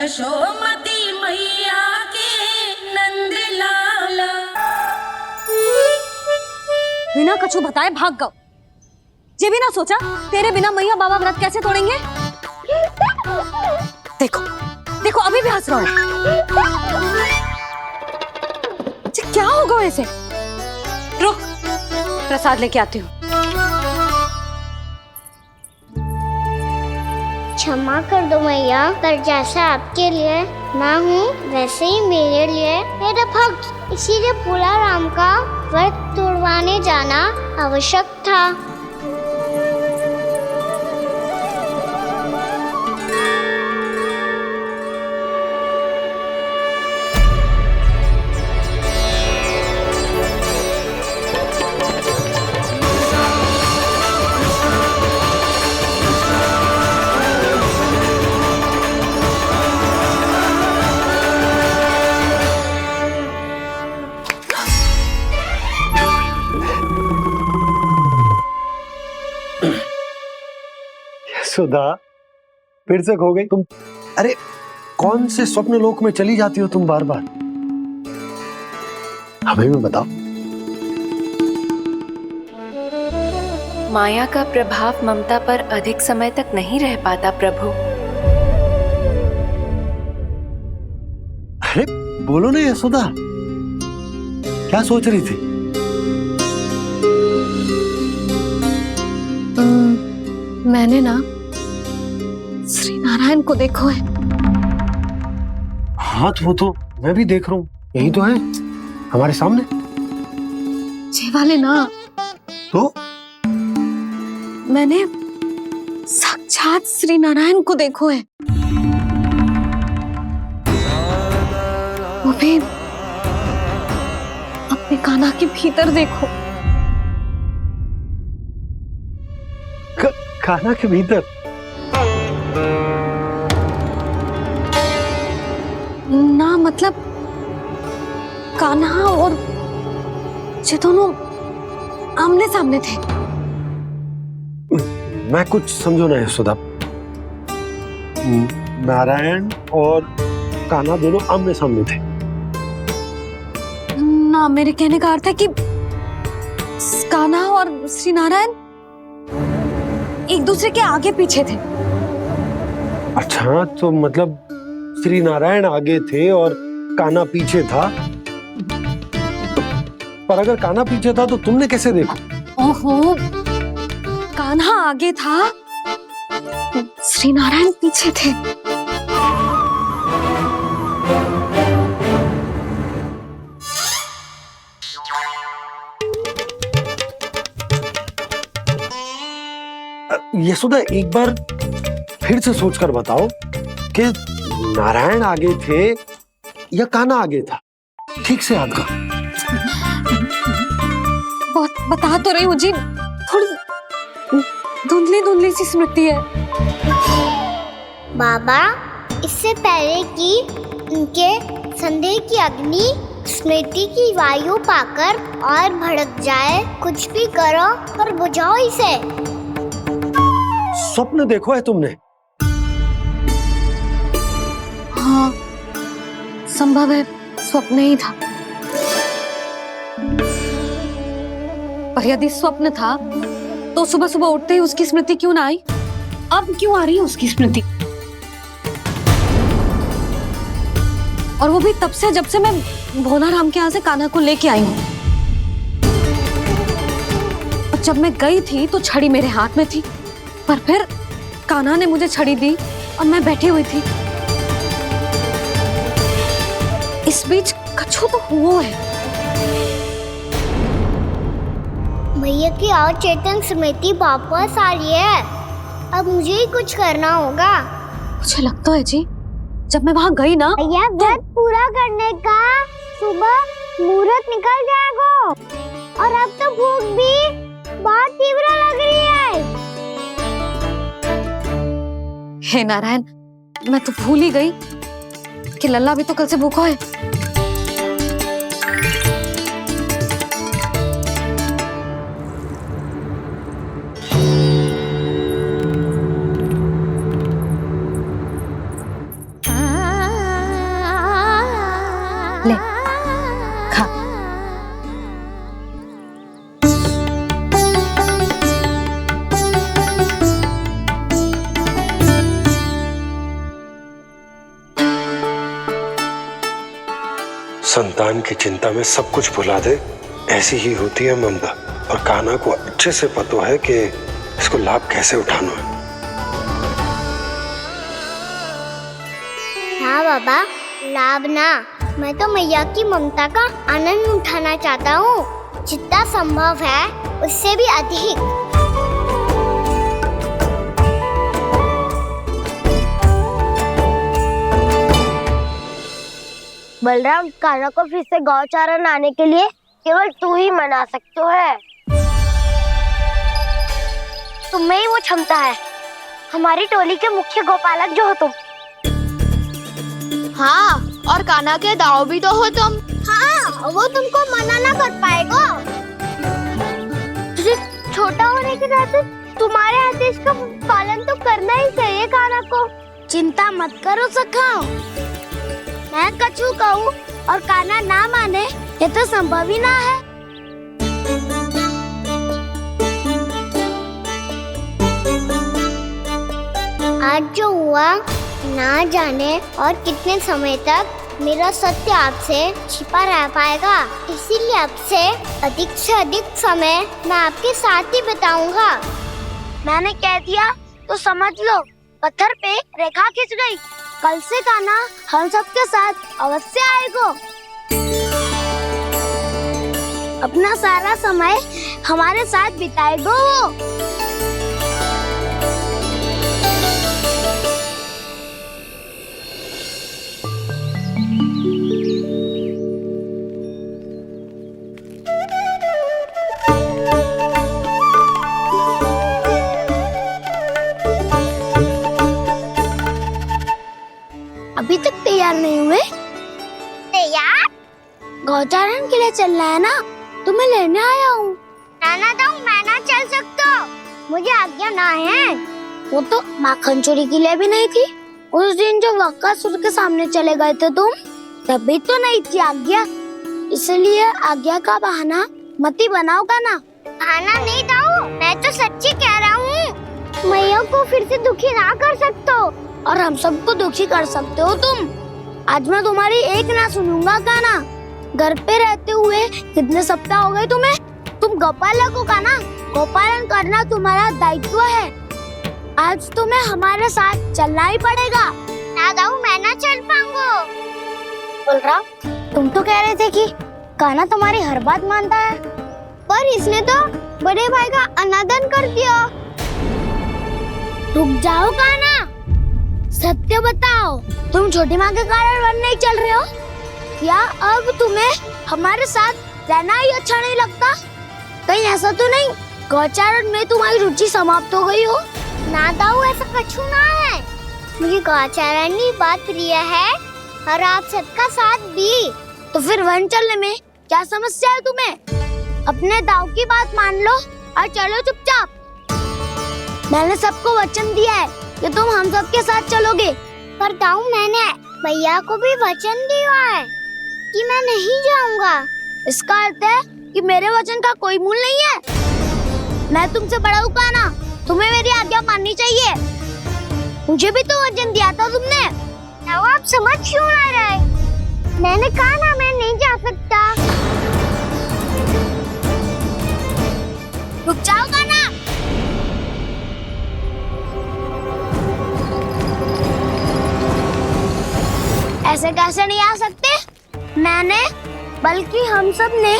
यशोमती मैया के नंद लाला। बिना कछु बताए भाग गओ। ये भी ना सोचा तेरे बिना मैया बाबा व्रत कैसे तोड़ेंगे। देखो देखो अभी भी हंस रहा है। क्या होगा वैसे। रुक प्रसाद लेके आती हूँ। क्षमा कर दो मैया, पर जैसा आपके लिए मैं हूँ वैसे ही मेरे लिए मेरा भक्त, इसीलिए भोला राम का व्रत तोड़वाने जाना आवश्यक था। सुधा फिर से खो गई तुम। अरे कौन से स्वप्न लोक में चली जाती हो तुम बार बार। हमें भी बताओ। माया का प्रभाव ममता पर अधिक समय तक नहीं रह पाता प्रभु। अरे बोलो ना यशोदा, क्या सोच रही थी। मैंने ना श्री नारायण को देखो है। हाथ वो तो मैं भी देख रहा हूँ, यही तो है हमारे सामने। ये वाले ना तो मैंने साक्षात श्री नारायण को देखो है, वो भी अपने कान्हा के भीतर देखो। कान्हा के भीतर। ना मतलब कान्हा और ये दोनों आमने सामने थे। मैं कुछ समझो ना यशोदा। नारायण और कान्हा दोनों आमने सामने थे। ना मेरे कहने का अर्थ है कि कान्हा और श्री नारायण एक दूसरे के आगे पीछे थे। अच्छा तो मतलब श्री नारायण आगे थे और कान्हा पीछे था। पर अगर कान्हा पीछे था तो तुमने कैसे देखा। ओहो, कान्हा आगे था, श्री नारायण पीछे थे। यशोदा एक बार फिर से सोचकर बताओ कि नारायण आगे थे या कान्हा आगे था। ठीक से याद कर। बहुत बता तो रही हूँ जी, थोड़ी धुंधली धुंधली सी स्मृति है। बाबा, इससे पहले कि उनके संदेह की अग्नि स्मृति की वायु पाकर और भड़क जाए, कुछ भी करो और बुझाओ इसे। स्वप्न देखो है तुमने। हाँ संभव है स्वप्न ही था, पर यदि स्वप्न था तो सुबह सुबह उठते ही उसकी स्मृति क्यों ना आई। अब क्यों आ रही है उसकी स्मृति। और वो भी तब से जब से मैं भोला राम के यहाँ से कान्हा को लेके आई हूँ। और जब मैं गई थी तो छड़ी मेरे हाथ में थी, पर फिर कान्हा ने मुझे छड़ी दी और मैं बैठी हुई थी। इस बीच कछु तो हुआ है। भैया की अचेतन स्मृति वापस आ रही है। अब मुझे ही कुछ करना होगा। मुझे लगता है जी, जब मैं वहां गई ना भैया व्रत पूरा करने का सुबह मुहूर्त निकल जाएगा, और अब तो भूख भी बहुत तीव्र लग रही है। हे नारायण, मैं तो भूल ही गई कि लल्ला भी तो कल से भूखा है। ले खा। संतान की चिंता में सब कुछ भुला दे, ऐसी ही होती है ममता। और कान्हा को अच्छे से पता है कि इसको लाभ कैसे उठाना है। हाँ बाबा, लाभ ना, मैं तो मैया की ममता का आनंद उठाना चाहता हूँ, जितना संभव है उससे भी अधिक। बलराम, कान्हा को फिर से गौचारण आने के लिए केवल तू ही मना सकते है। तुम्हें ही वो क्षमता है, हमारी टोली के मुख्य गोपालक जो हो तुम। हाँ, और कान्हा के दाव भी तो हो तुम। हाँ, वो तुमको मना ना कर पाएगा। छोटा होने के नाते तुम्हारे आदेश का पालन तो करना ही चाहिए कान्हा को। चिंता मत करो सखा, मैं कछु कहूँ और कान्हा ना माने, ये तो संभव ही ना है। आज जो हुआ ना जाने और कितने समय तक मेरा सत्य आपसे छिपा रह पाएगा, इसीलिए आपसे अधिक से अधिक समय मैं आपके साथ ही बिताऊंगा। मैंने कह दिया तो समझ लो, पत्थर पे रेखा खिंच गई। कल से कान्हा हम सबके साथ अवश्य आएगा। अपना सारा समय हमारे साथ बिताएगा वो। अभी तक तैयार नहीं हुए? तैयार? गौचारण के लिए चलना है ना, तुम्हें लेने आया हूँ। नाना तो मैं ना चल सकता, मुझे आज्ञा ना है। वो तो माखन चोरी के लिए भी नहीं थी। उस दिन जो वक्कासुर के सामने चले गए थे तुम, तभी तो नहीं थी आज्ञा। इसलिए आज्ञा का बहाना मत ही बनाओ ना। बहाना नहीं दाऊ, मैं तो सच्ची कह रहा हूँ। मैया को फिर से दुखी ना कर सकते हो और हम सबको दुखी कर सकते हो तुम। आज मैं तुम्हारी एक ना सुनूंगा कान्हा। घर पे रहते हुए कितने सप्ताह हो गए तुम्हें? तुम गोपालक हो कान्हा, गोपालन करना तुम्हारा दायित्व है। आज तुम्हें हमारे साथ चलना ही पड़ेगा। ना दाऊ, मैं ना चल पाऊंगा। बलराम, तुम तो कह रहे थे कि कान्हा तुम्हारी हर बात मानता है, पर इसने तो बड़े भाई का अनादर कर दिया। रुक जाओ कान्हा, सत्य बताओ, तुम छोटी माँ के कारण वन नहीं चल रहे हो? या अब तुम्हें हमारे साथ रहना ही अच्छा नहीं लगता? कहीं ऐसा तो नहीं गौचारण में तुम्हारी रुचि समाप्त हो गई हो? ना दाऊ, ऐसा कछु ना है। मुझे गौचारण की बात प्रिय है और आप सबका साथ भी। तो फिर वन चलने में क्या समस्या है तुम्हें? अपने दाऊ की बात मान लो और चलो चुपचाप। मैंने सबको वचन दिया है कि तुम हम सबके साथ चलोगे। पर दाऊ, मैंने भैया को भी वचन दिया है कि मैं नहीं जाऊंगा। इसका अर्थ है कि मेरे वचन का कोई मूल नहीं है। मैं तुमसे बड़ा हूँ कान्हा, तुम्हें मेरी आज्ञा माननी चाहिए। मुझे भी तो वचन दिया था तुमने। दाऊ, आप समझ क्यों आ रहे? मैंने कहा ना, मैं नहीं जा सकता। रुक जाओ कान्हा। ऐसे कैसे नहीं आ सकते? मैंने बल्कि हम सब ने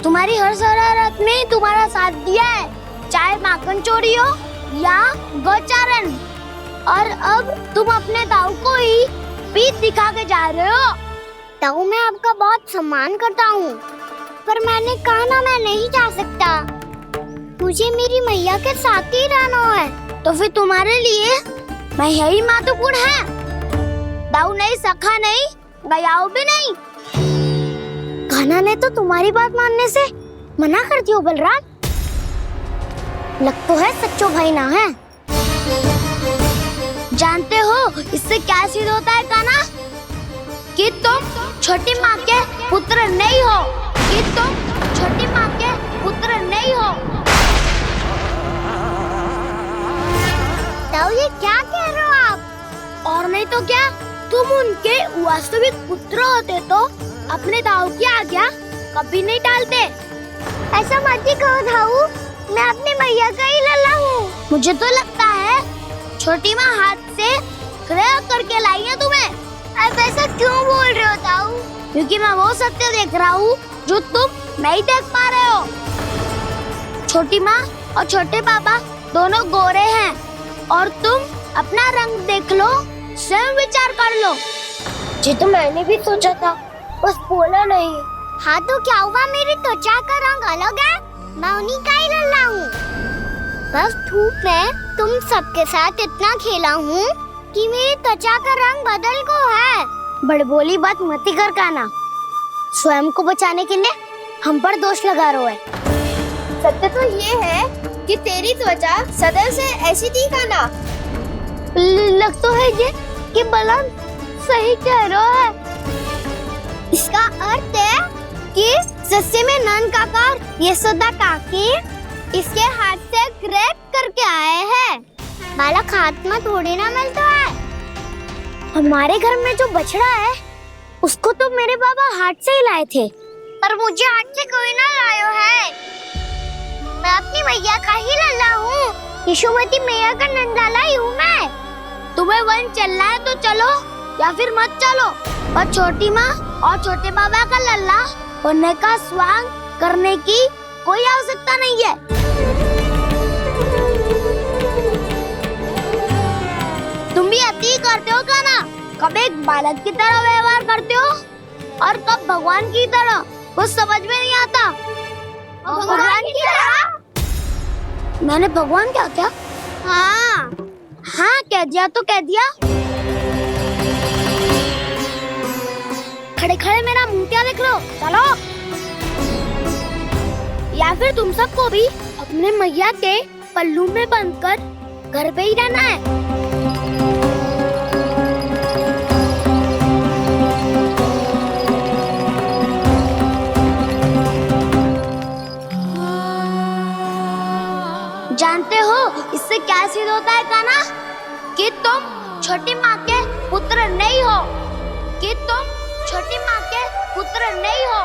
तुम्हारी हर शरारत में तुम्हारा साथ दिया है, चाहे माखन चोरी हो या गौचारण। और अब तुम अपने दाऊ को ही पीठ दिखा के जा रहे हो। दाऊ, मैं आपका बहुत सम्मान करता हूँ, पर मैंने कहा ना, मैं नहीं जा सकता। मुझे मेरी मैया के साथ ही रहना है। तो फिर तुम्हारे लिए मैं यही महत्वपूर्ण है। दाऊ नहीं, सखा नहीं, गयाऊ भी नहीं। कान्हा ने तो तुम्हारी बात मानने से मना कर दिया बलराम। लग तो है सच्चो भाई ना है। जानते हो इससे क्या सिद्ध होता है कान्हा? कि तुम छोटी माँ के पुत्र नहीं हो, कि तुम छोटी माँ के पुत्र नहीं हो। ताऊ ये क्या कह रहे हो आप? और नहीं तो क्या, तुम उनके वास्तविक पुत्र होते तो अपने दाऊ की आज्ञा कभी नहीं टालते। ऐसा मत ही कहो ताऊ, मैं अपनी मैया का ही लल्ला हूँ। मुझे तो लगता है छोटी माँ हाथ से ग्रह करके लाई है तुम्हें। आप ऐसा क्यों बोल रहे हो ताऊ? क्योंकि मैं वो सत्य देख रहा हूँ जो तुम नहीं देख पा रहे हो। छोटी माँ और छोटे पापा दोनों गोरे हैं और तुम अपना रंग देख लो, स्वयं विचार कर लो। जी तो मैंने भी सोचा था, बस बोला नहीं। हाँ तो क्या हुआ, मेरी त्वचा का रंग अलग है, मैं उन्हीं का ही लल्ला हूँ। बस धूप में तुम सबके साथ इतना खेला हूँ कि मेरी त्वचा का रंग बदल को है। बड़बोली बात मत ही कर काना, स्वयं को बचाने के लिए हम पर दोष लगा रहे है। सत्य तो ये है कि तेरी त्वचा सदैव से ऐसी थी काना। लग तो है ये कि बलम सही कह रहा है। इसका अर्थ है कि सस्ते में नन काका यशोदा काकी इसके हाथ से ग्रेट करके आए हैं। बालक हाथ में थोड़ी ना मिलता है। हमारे घर में जो बछड़ा है उसको तो मेरे बाबा हाथ से ही लाए थे। पर मुझे हाथ से कोई ना लायो है, मैं अपनी मैया का ही लल्ला हूँ। यशोमती मैया का नंदाला ही हूँ मैं। तुम्हें वन चलना है तो चलो या फिर मत चलो, पर छोटी माँ और छोटे बाबा का लल्ला होने का स्वांग करने की कोई आवश्यकता नहीं है। तुम भी अति करते हो काना, कब एक बालक की तरह व्यवहार करते हो और कब भगवान की तरह, कुछ समझ में नहीं आता। भगवान की तरह? मैंने भगवान क्या क्या? हाँ हाँ कह दिया तो कह दिया। खड़े खड़े मेरा मुंह क्या देख लो, चलो। या फिर तुम सबको भी अपने मैया के पल्लू में बंधकर घर पे ही रहना है। जानते हो इससे क्या सिद्ध होता है काना? कि तुम छोटी माँ के पुत्र नहीं हो, कि तुम छोटी माँ के पुत्र नहीं हो।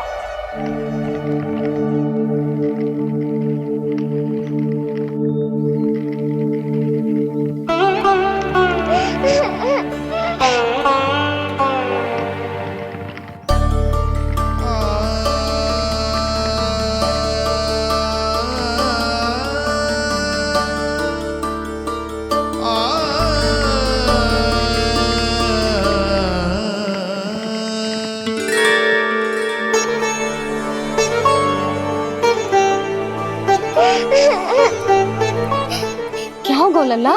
क्या होगा लल्ला,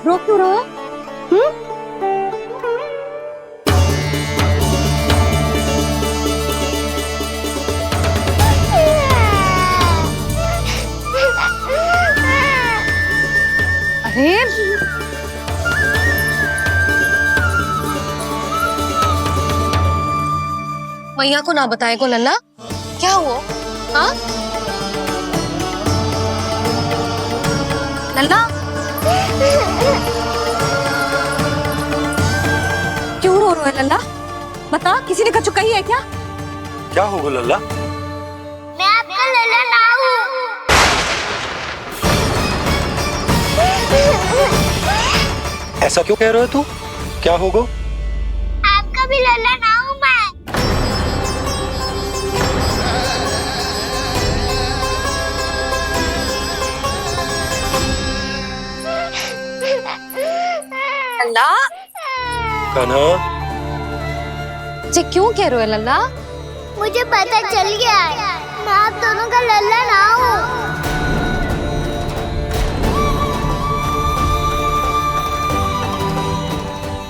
रो क्यों रहे हो? अरे मैया को ना बताए को लल्ला, क्या हुआ? हाँ लल्ला, क्यों रो रहे हो लल्ला? बता, किसी ने कछु कही है क्या? क्या होगा लल्ला? मैं आपका लल्ला ना हूँ। ऐसा क्यों कह रहे हो तू? क्या होगा? आपका भी लल्ला ना हूँ मैं। लल्ला, कान्हा, ये क्यों कह रहे हो लल्ला? मुझे पता चल गया है, मैं आप दोनों का लल्ला ना हूँ।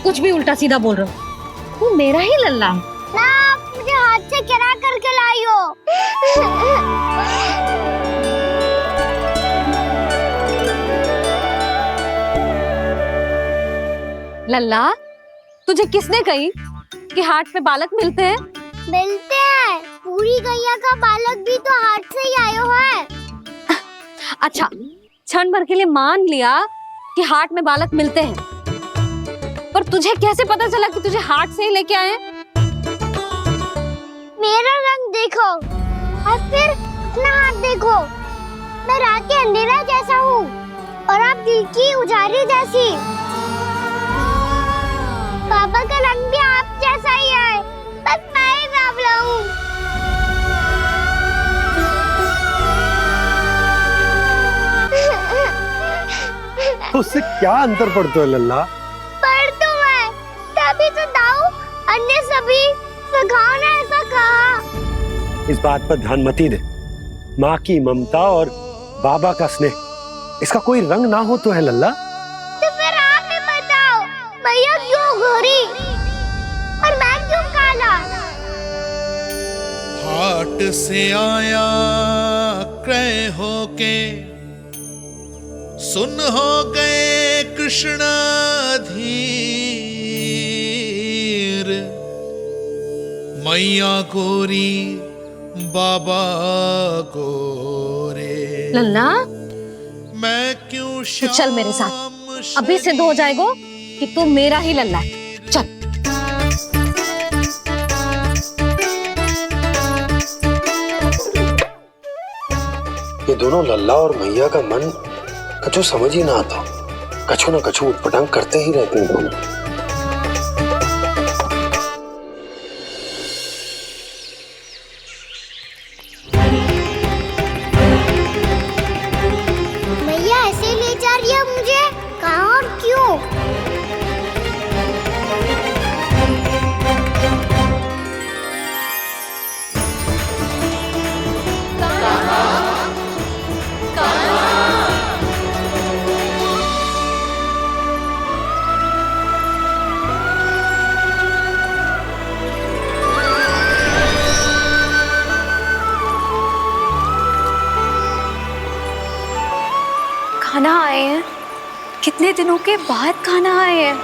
कुछ भी उल्टा सीधा बोल रहे हो, तू मेरा ही लल्ला है। ना आप मुझे हाथ से गिरा करके लाई हो। लल्ला, तुझे किसने कही कि हाट पे बालक मिलते हैं? मिलते हैं। पूरी गैया का बालक भी तो हाट से ही आयो है। अच्छा, क्षण भर के लिए मान लिया कि हाट में बालक मिलते हैं, पर तुझे कैसे पता चला कि तुझे हाट से ही लेके आए? मेरा रंग देखो और फिर अपना हाथ देखो। मैं रात के अंधेरा जैसा हूँ और आप दिल की उजारी जैसी। पापा का रंग भी आप जैसा ही है, बस मैं ही बावला हूँ। उससे क्या अंतर पड़ता है लल्ला? पर तो मैं तभी तो दाऊ अन्य सभी सखाओ ने ऐसा कहा। इस बात पर ध्यान मत ही दे। माँ की ममता और बाबा का स्नेह, इसका कोई रंग ना हो तो है लल्ला। तो फिर आप ही बताओ, भैया क्यों गोरी और मैं क्यों काला? हाट से आया क्रय होके, सुन हो गए कृष्ण धीर। मैया गोरी बाबा गोरे, लल्ला, मैं क्यों तू चल मेरे साथ। अभी सिद्ध हो जाएगा कि तू मेरा ही लल्ला है। चल। ये दोनों लल्ला और मैया का मन कछु समझ ही ना आता। कछु ना कछु उटपटांग करते ही रहते हैं दोनों। भैया ऐसे ले जा रही है मुझे, कहाँ और क्यों? खाना आए हैं, कितने दिनों के बाद खाना आए हैं।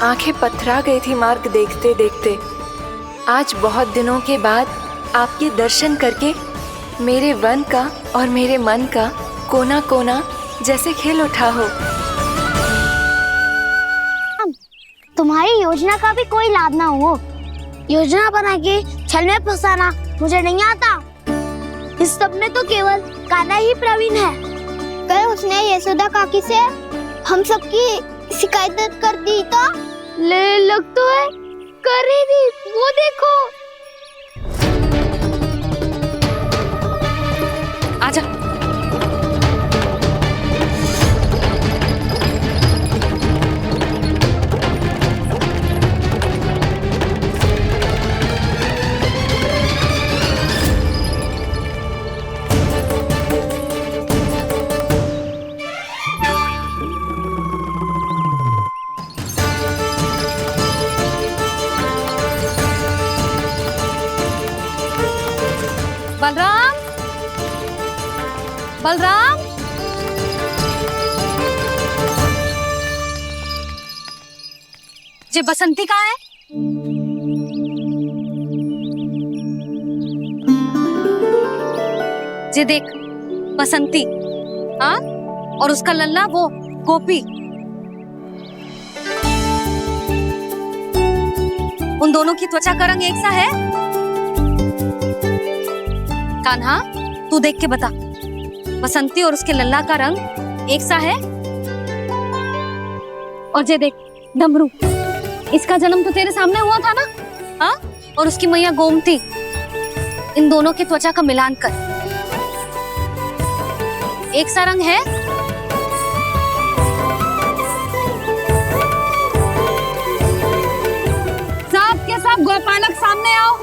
आंखें पथरा गई थी मार्ग देखते देखते। आज बहुत दिनों के बाद आपके दर्शन करके मेरे वन का और मेरे मन का कोना कोना जैसे खिल उठा हो। तुम्हारी योजना का भी कोई लाभ ना हो। योजना बना के छल में फंसाना मुझे नहीं आता। इस सब में तो केवल कान्हा ही प्रवीण है। कल उसने यशोदा काकी से हम सबकी शिकायत कर दी तो लग तो है कर ही दी। वो देखो। आजा। बलराम, बलराम, ये बसंती कहाँ है? ये देख बसंती, हाँ, और उसका लल्ला वो गोपी। उन दोनों की त्वचा का रंग एक सा है? कान्हा, तू देख के बता, बसंती और उसके लल्ला का रंग एक सा है? और ये देख डमरू, इसका जन्म तो तेरे सामने हुआ था ना? हाँ, और उसकी मैया गोमती। इन दोनों की त्वचा का मिलान कर, एक सा रंग है? सब के सब गोपालक सामने आओ।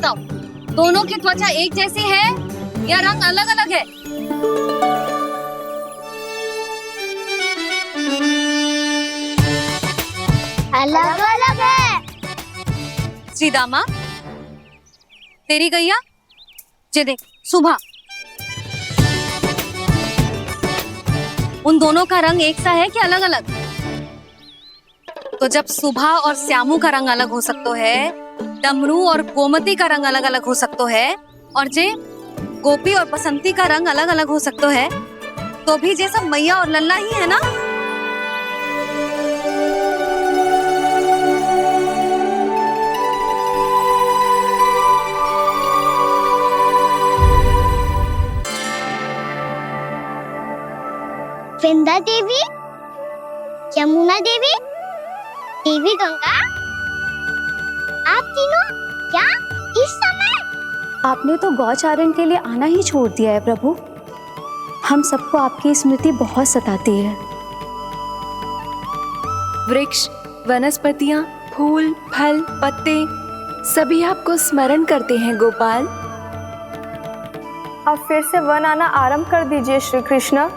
बताओ, दोनों की त्वचा एक जैसी है या रंग अलग अलग है? अलग अलग है। श्रीदामा, तेरी गैया, जे देख सुबह, उन दोनों का रंग एक सा है कि अलग अलग? तो जब सुबह और श्यामू का रंग अलग हो सकता है, डमरू और गोमती का रंग अलग अलग हो सकता है, और जे गोपी और बसंती का रंग अलग अलग हो सकता है, तो भी जे सब मैया और लल्ला ही है ना? वृंदा देवी, यमुना देवी, देवी गंगा, आप तीनों क्या इस समय? आपने तो गौचारण के लिए आना ही छोड़ दिया है प्रभु। हम सबको आपकी स्मृति बहुत सताती है। वृक्ष, वनस्पतियां, फूल, फल, पत्ते सभी आपको स्मरण करते हैं गोपाल। अब फिर से वन आना आरंभ कर दीजिए श्री कृष्ण।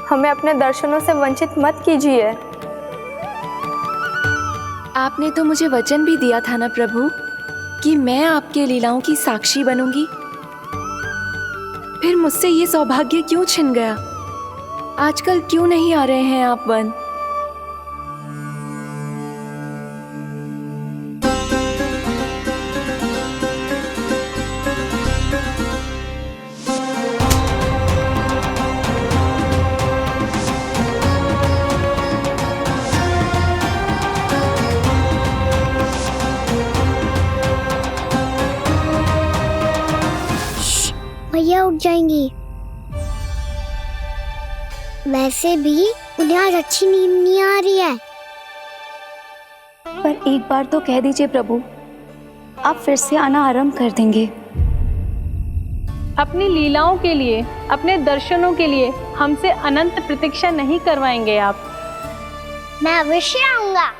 हमें अपने दर्शनों से वंचित मत कीजिए। आपने तो मुझे वचन भी दिया था ना प्रभु कि मैं आपके लीलाओं की साक्षी बनूंगी। फिर मुझसे ये सौभाग्य क्यों छिन गया? आजकल क्यों नहीं आ रहे हैं आप वन? भैया उठ जाएंगी। वैसे भी उन्हें आज अच्छी नींद नहीं आ रही है। पर एक बार तो कह दीजिए प्रभु, आप फिर से आना आरंभ कर देंगे। अपनी लीलाओं के लिए, अपने दर्शनों के लिए हमसे अनंत प्रतीक्षा नहीं करवाएंगे आप? मैं अवश्य आऊंगा।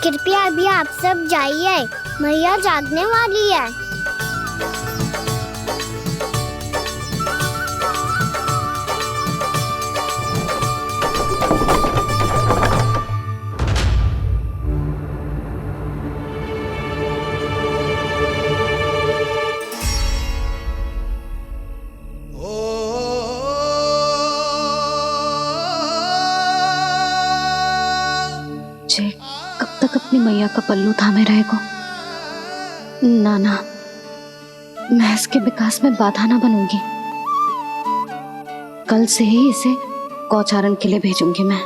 कृपया अभी आप सब जाइए, मैया जागने वाली है। जे कब तक अपनी मैया का पल्लू थामे रहेगा? ना ना, मैं इसके विकास में बाधा ना बनूंगी। कल से ही इसे गौचारण के लिए भेजूंगी मैं।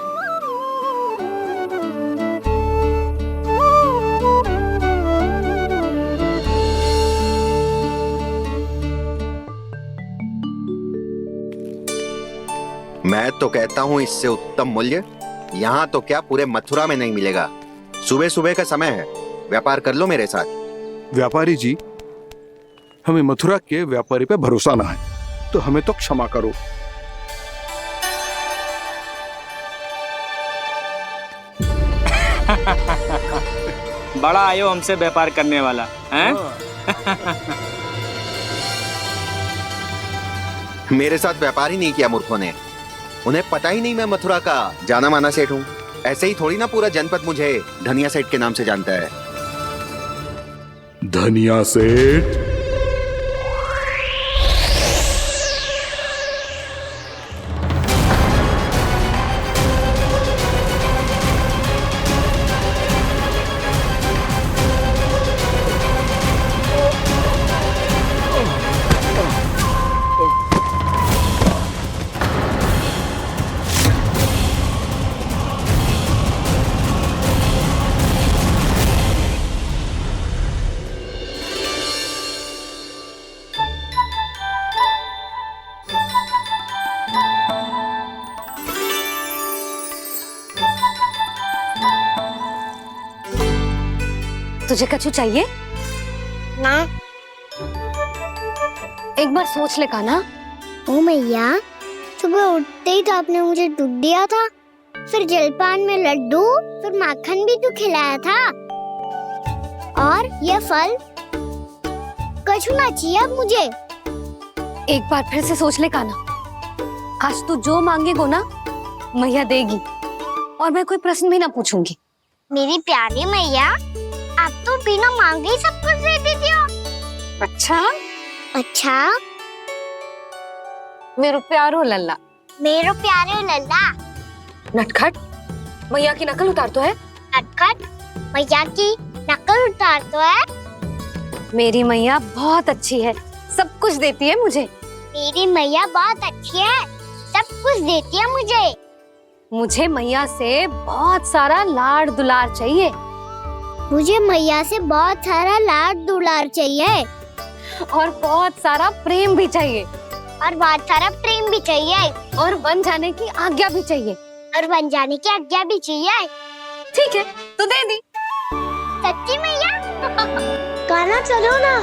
मैं तो कहता हूँ इससे उत्तम मूल्य यहाँ तो क्या पूरे मथुरा में नहीं मिलेगा। सुबह सुबह का समय है, व्यापार कर लो मेरे साथ। व्यापारी जी, हमें मथुरा के व्यापारी पे भरोसा ना है, तो हमें तो क्षमा करो। बड़ा आयो हमसे व्यापार करने वाला हैं? मेरे साथ व्यापार ही नहीं किया मूर्खों ने। उन्हें पता ही नहीं मैं मथुरा का जाना माना सेठ हूँ। ऐसे ही थोड़ी ना पूरा जनपद मुझे धनिया सेठ के नाम से जानता है। धनिया सेठ? तुझे कछु चाहिए? ना। एक बार सोच ले कान्हा। ओ मैया, सुबह उठते ही तो आपने मुझे दूध दिया था। फिर जलपान में लड्डू, फिर माखन भी तो खिलाया था। और ये फल कछु ना चाहिए अब मुझे। एक बार फिर से सोच ले कान्हा, आज तू जो मांगेगो ना मैया देगी, और मैं कोई प्रश्न भी ना पूछूंगी। मेरी प्यारी मैया, आप तो बिना मांगे ही सब कुछ दे देती हो। अच्छा अच्छा, मेरो प्यारो लल्ला, मेरो प्यारे लल्ला। नटखट, मैया की नकल उतार तो है। नटखट, मैया की नकल उतार तो है। मेरी मैया बहुत अच्छी है, सब कुछ देती है मुझे। मेरी मैया बहुत अच्छी है, सब कुछ देती है मुझे। मुझे मैया से बहुत सारा लाड दुलार चाहिए। मुझे मैया से बहुत सारा लाड दुलार चाहिए। और बहुत सारा प्रेम भी चाहिए। और बहुत सारा प्रेम भी चाहिए। और बन जाने की आज्ञा भी चाहिए। और बन जाने की आज्ञा भी चाहिए। ठीक है, तो दे दी। सच्ची मैया? कान्हा चलो ना।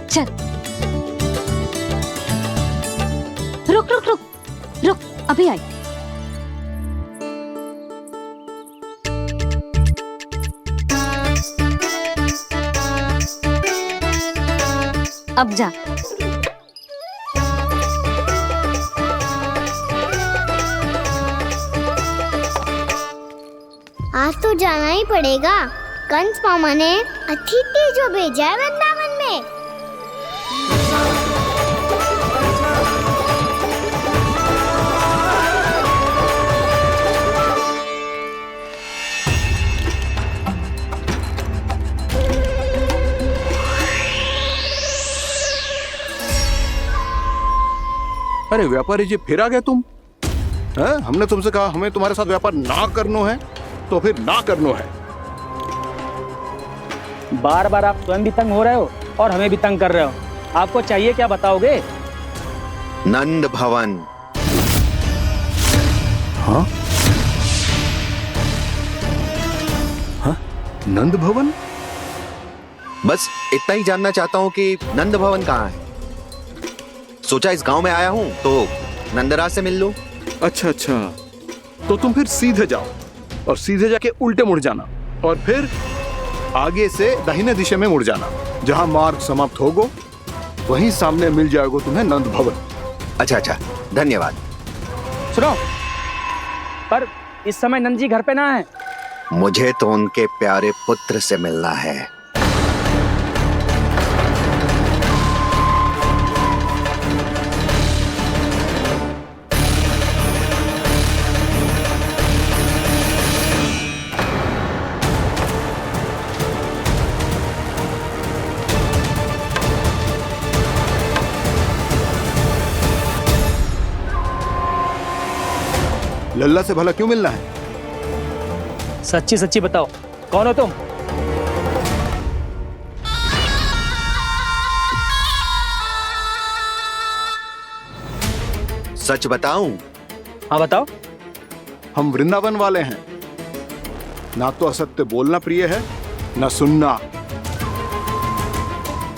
चल, रुक रुक रुक रुक, अभी आई। अब जा। आज तो जाना ही पड़ेगा। कंस मामा ने अतिथि जो भेजा है वृंदावन में। अरे व्यापारी जी, फिर आ गए तुम? हैं? हमने तुमसे कहा हमें तुम्हारे साथ व्यापार ना करनो है, तो फिर ना करनो है। बार बार आप स्वयं भी तंग हो रहे हो और हमें भी तंग कर रहे हो। आपको चाहिए क्या, बताओगे? नंद भवन। हाँ? हाँ? नंद भवन? बस इतना ही जानना चाहता हूँ कि नंद भवन कहाँ है। सोचा इस गांव में आया हूँ तो नंदराज से मिल लूं। अच्छा अच्छा, तो तुम फिर सीधे जाओ और सीधे जाके उल्टे मुड़ जाना, और फिर आगे से दाहिने दिशा में मुड़ जाना। जहां मार्ग समाप्त होगो वहीं सामने मिल जाएगा तुम्हें नंद भवन। अच्छा अच्छा, धन्यवाद। सुनो, पर इस समय नंद जी घर पे ना है। मुझे तो उनके प्यारे पुत्र से मिलना है। लल्ला से भला क्यों मिलना है? सच्ची सच्ची बताओ, कौन हो तुम? सच बताऊं? हाँ बताओ। हम वृंदावन वाले हैं। ना तो असत्य बोलना प्रिय है, ना सुनना।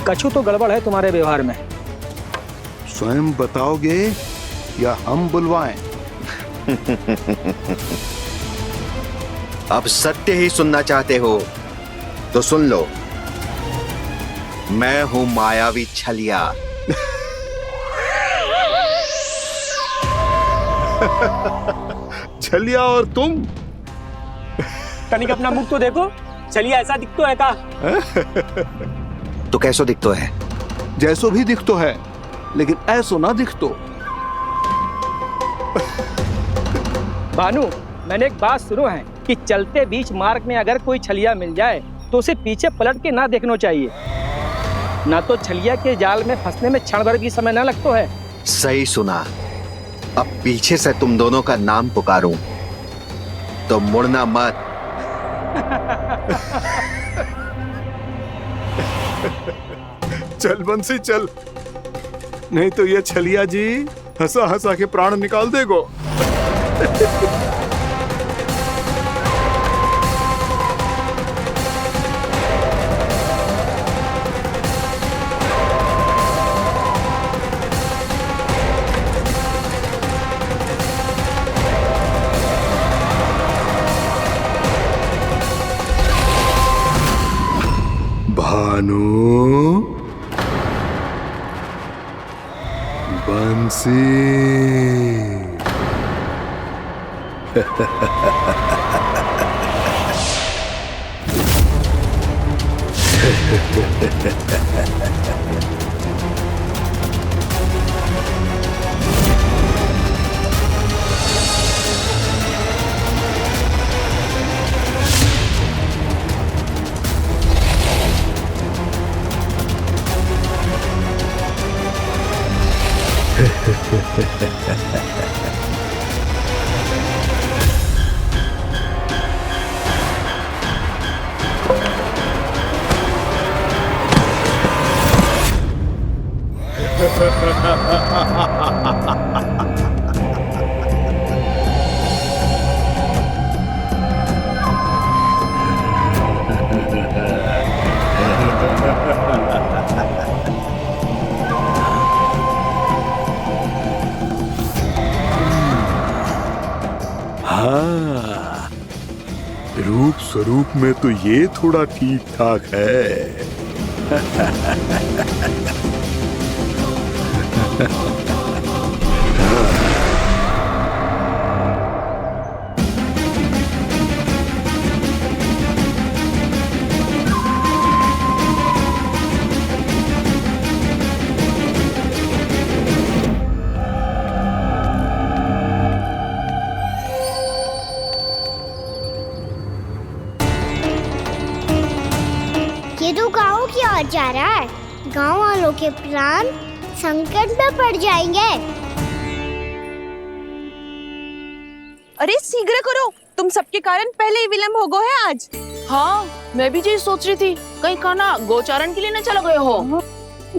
कछु तो गड़बड़ है तुम्हारे व्यवहार में। स्वयं बताओगे या हम बुलवाएं? अब सत्य ही सुनना चाहते हो तो सुन लो। मैं हूं मायावी छलिया। छलिया और तुम? कनिक अपना मुख तो देखो, छलिया ऐसा दिखतो है का? तो कैसो दिखतो है? जैसो भी दिखतो है, लेकिन ऐसो ना दिखतो। भानु, मैंने एक बात सुनो है कि चलते बीच मार्ग में अगर कोई छलिया मिल जाए तो उसे पीछे पलट के ना देखना चाहिए, ना तो छलिया के जाल में फंसने में क्षण भर भी समय ना लगता है। सही सुना। अब पीछे से तुम दोनों का नाम पुकारूं तो मुड़ना मत। चल बंसी चल, नहीं तो ये छलिया जी हंसा हंसा के प्राण निकाल देगो। भानु, बंसी। हाँ, रूप स्वरूप में तो ये थोड़ा ठीक ठाक है। ये तो गाँव की ओर जा रहा है। गाँव वालों के प्राण संकट में पड़ जाएंगे। अरे शीघ्र करो, तुम सबके कारण पहले ही विलम्ब हो गो है आज। हाँ, मैं भी यही सोच रही थी, कहीं खाना गोचारण के लिए न चला गए हो।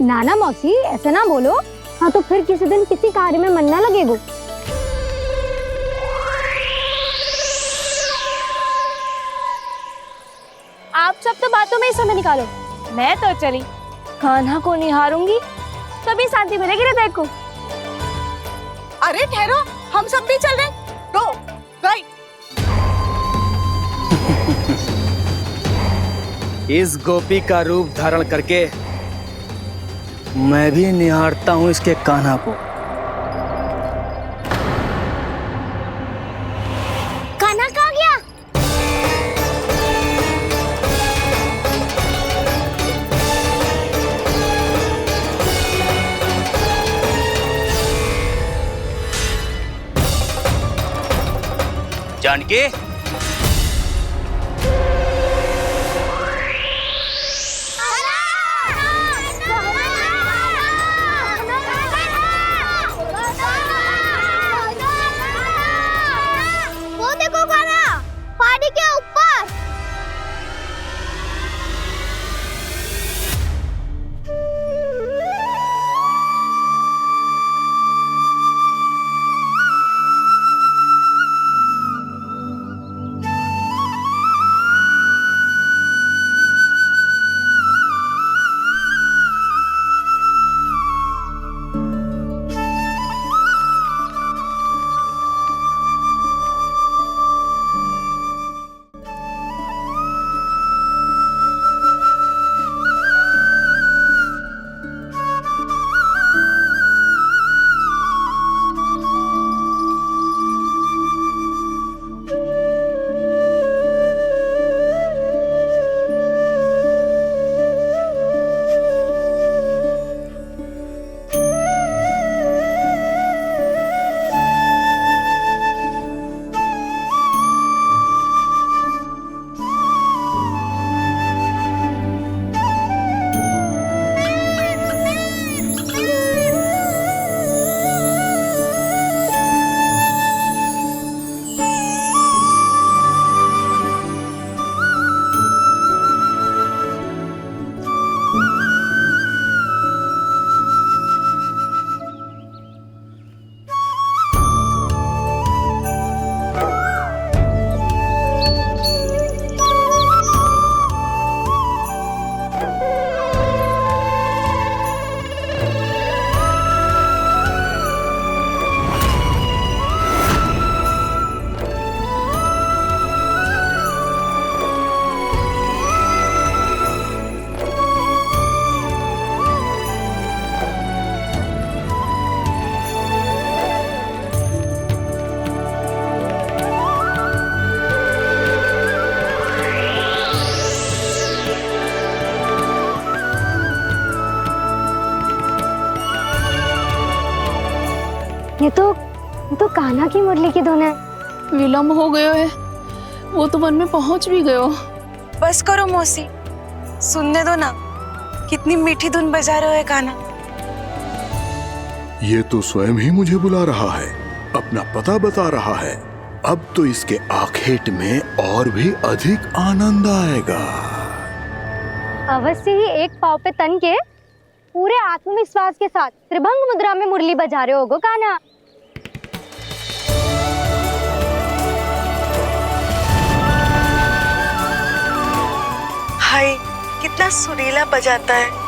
नाना मौसी ऐसे ना बोलो। हाँ तो फिर किसी दिन किसी कार्य में मन ना लगेगा। आप सब तो बातों में ही समय निकालो। मैं तो चली कान्हा को निहारूंगी, तभी शांति मिलेगी हृदय को। अरे ठहरो, हम सब भी चल रहे। तो गई। इस गोपी का रूप धारण करके मैं भी निहारता हूँ इसके कान्हा को। कान्हा कहाँ गया? जानकी, वो देखो कान्हा, पहाड़ी के ऊपर। ये तो कान्हा की मुरली की धुन है। विलम्ब हो गयो है, वो तो वन में पहुंच भी गयो। बस करो मौसी, सुनने दो ना, कितनी मीठी धुन बजा रहे हो कान्हा। ये तो स्वयं ही मुझे बुला रहा है, अपना पता बता रहा है। अब तो इसके आखेट में और भी अधिक आनंद आएगा। अवश्य ही एक पाँव पे तन के पूरे आत्मविश्वास के साथ त्रिभंग मुद्रा में मुरली बजा रहे होगो कान्हा। हाय, कितना सुरीला बजाता है।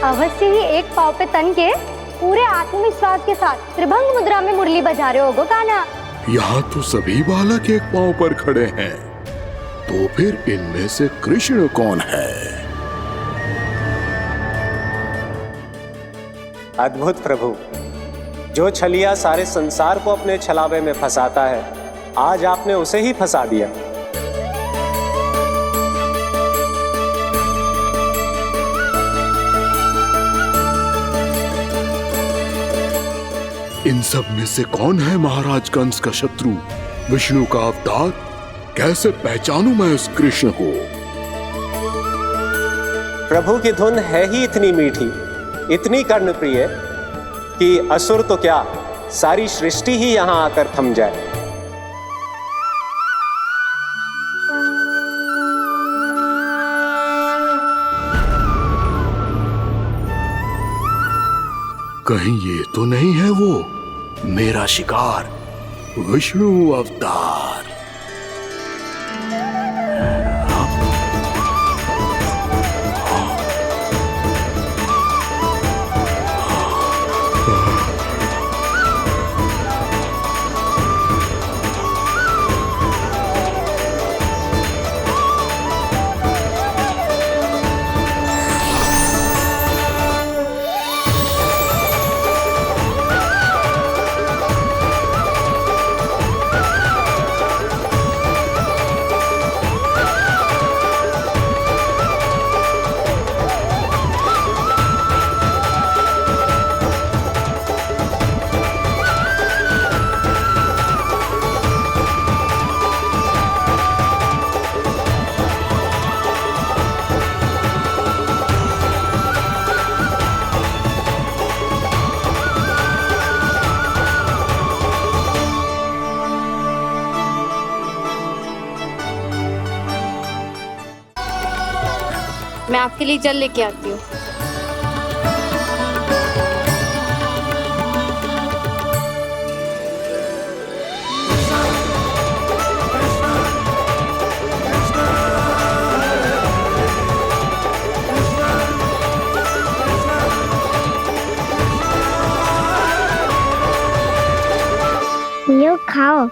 अवश्य ही एक पाँव पे तन के पूरे आत्मविश्वास के साथ त्रिभंग मुद्रा में मुरली बजा रहे होगो कान्हा। यहाँ तो सभी बालक एक पांव पर खड़े हैं, तो फिर इनमें से कृष्ण कौन है? अद्भुत प्रभु, जो छलिया सारे संसार को अपने छलावे में फंसाता है, आज आपने उसे ही फंसा दिया। इन सब में से कौन है महाराज कंस का शत्रु, विष्णु का अवतार? कैसे पहचानूं मैं उस कृष्ण को? प्रभु की धुन है ही इतनी मीठी, इतनी कर्णप्रिय कि असुर तो क्या, सारी सृष्टि ही यहां आकर थम जाए। कहीं ये तो नहीं है वो मेरा शिकार विष्णु अवतार? मैं आपके लिए जल लेके आती हूँ। लो खाओ।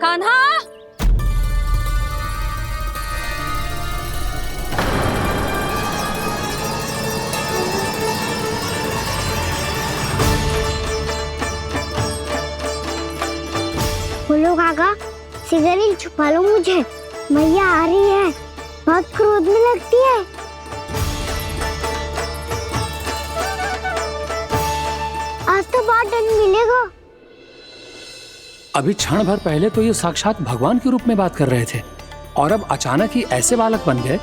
कान्हा, बोलो काका, सिगरेट छुपा लो मुझे, मैया आ रही है, बहुत क्रोध में लगती है। आज तो बहुत दंड मिलेगा। अभी क्षण भर पहले तो ये साक्षात भगवान के रूप में बात कर रहे थे और अब अचानक ही ऐसे बालक बन गए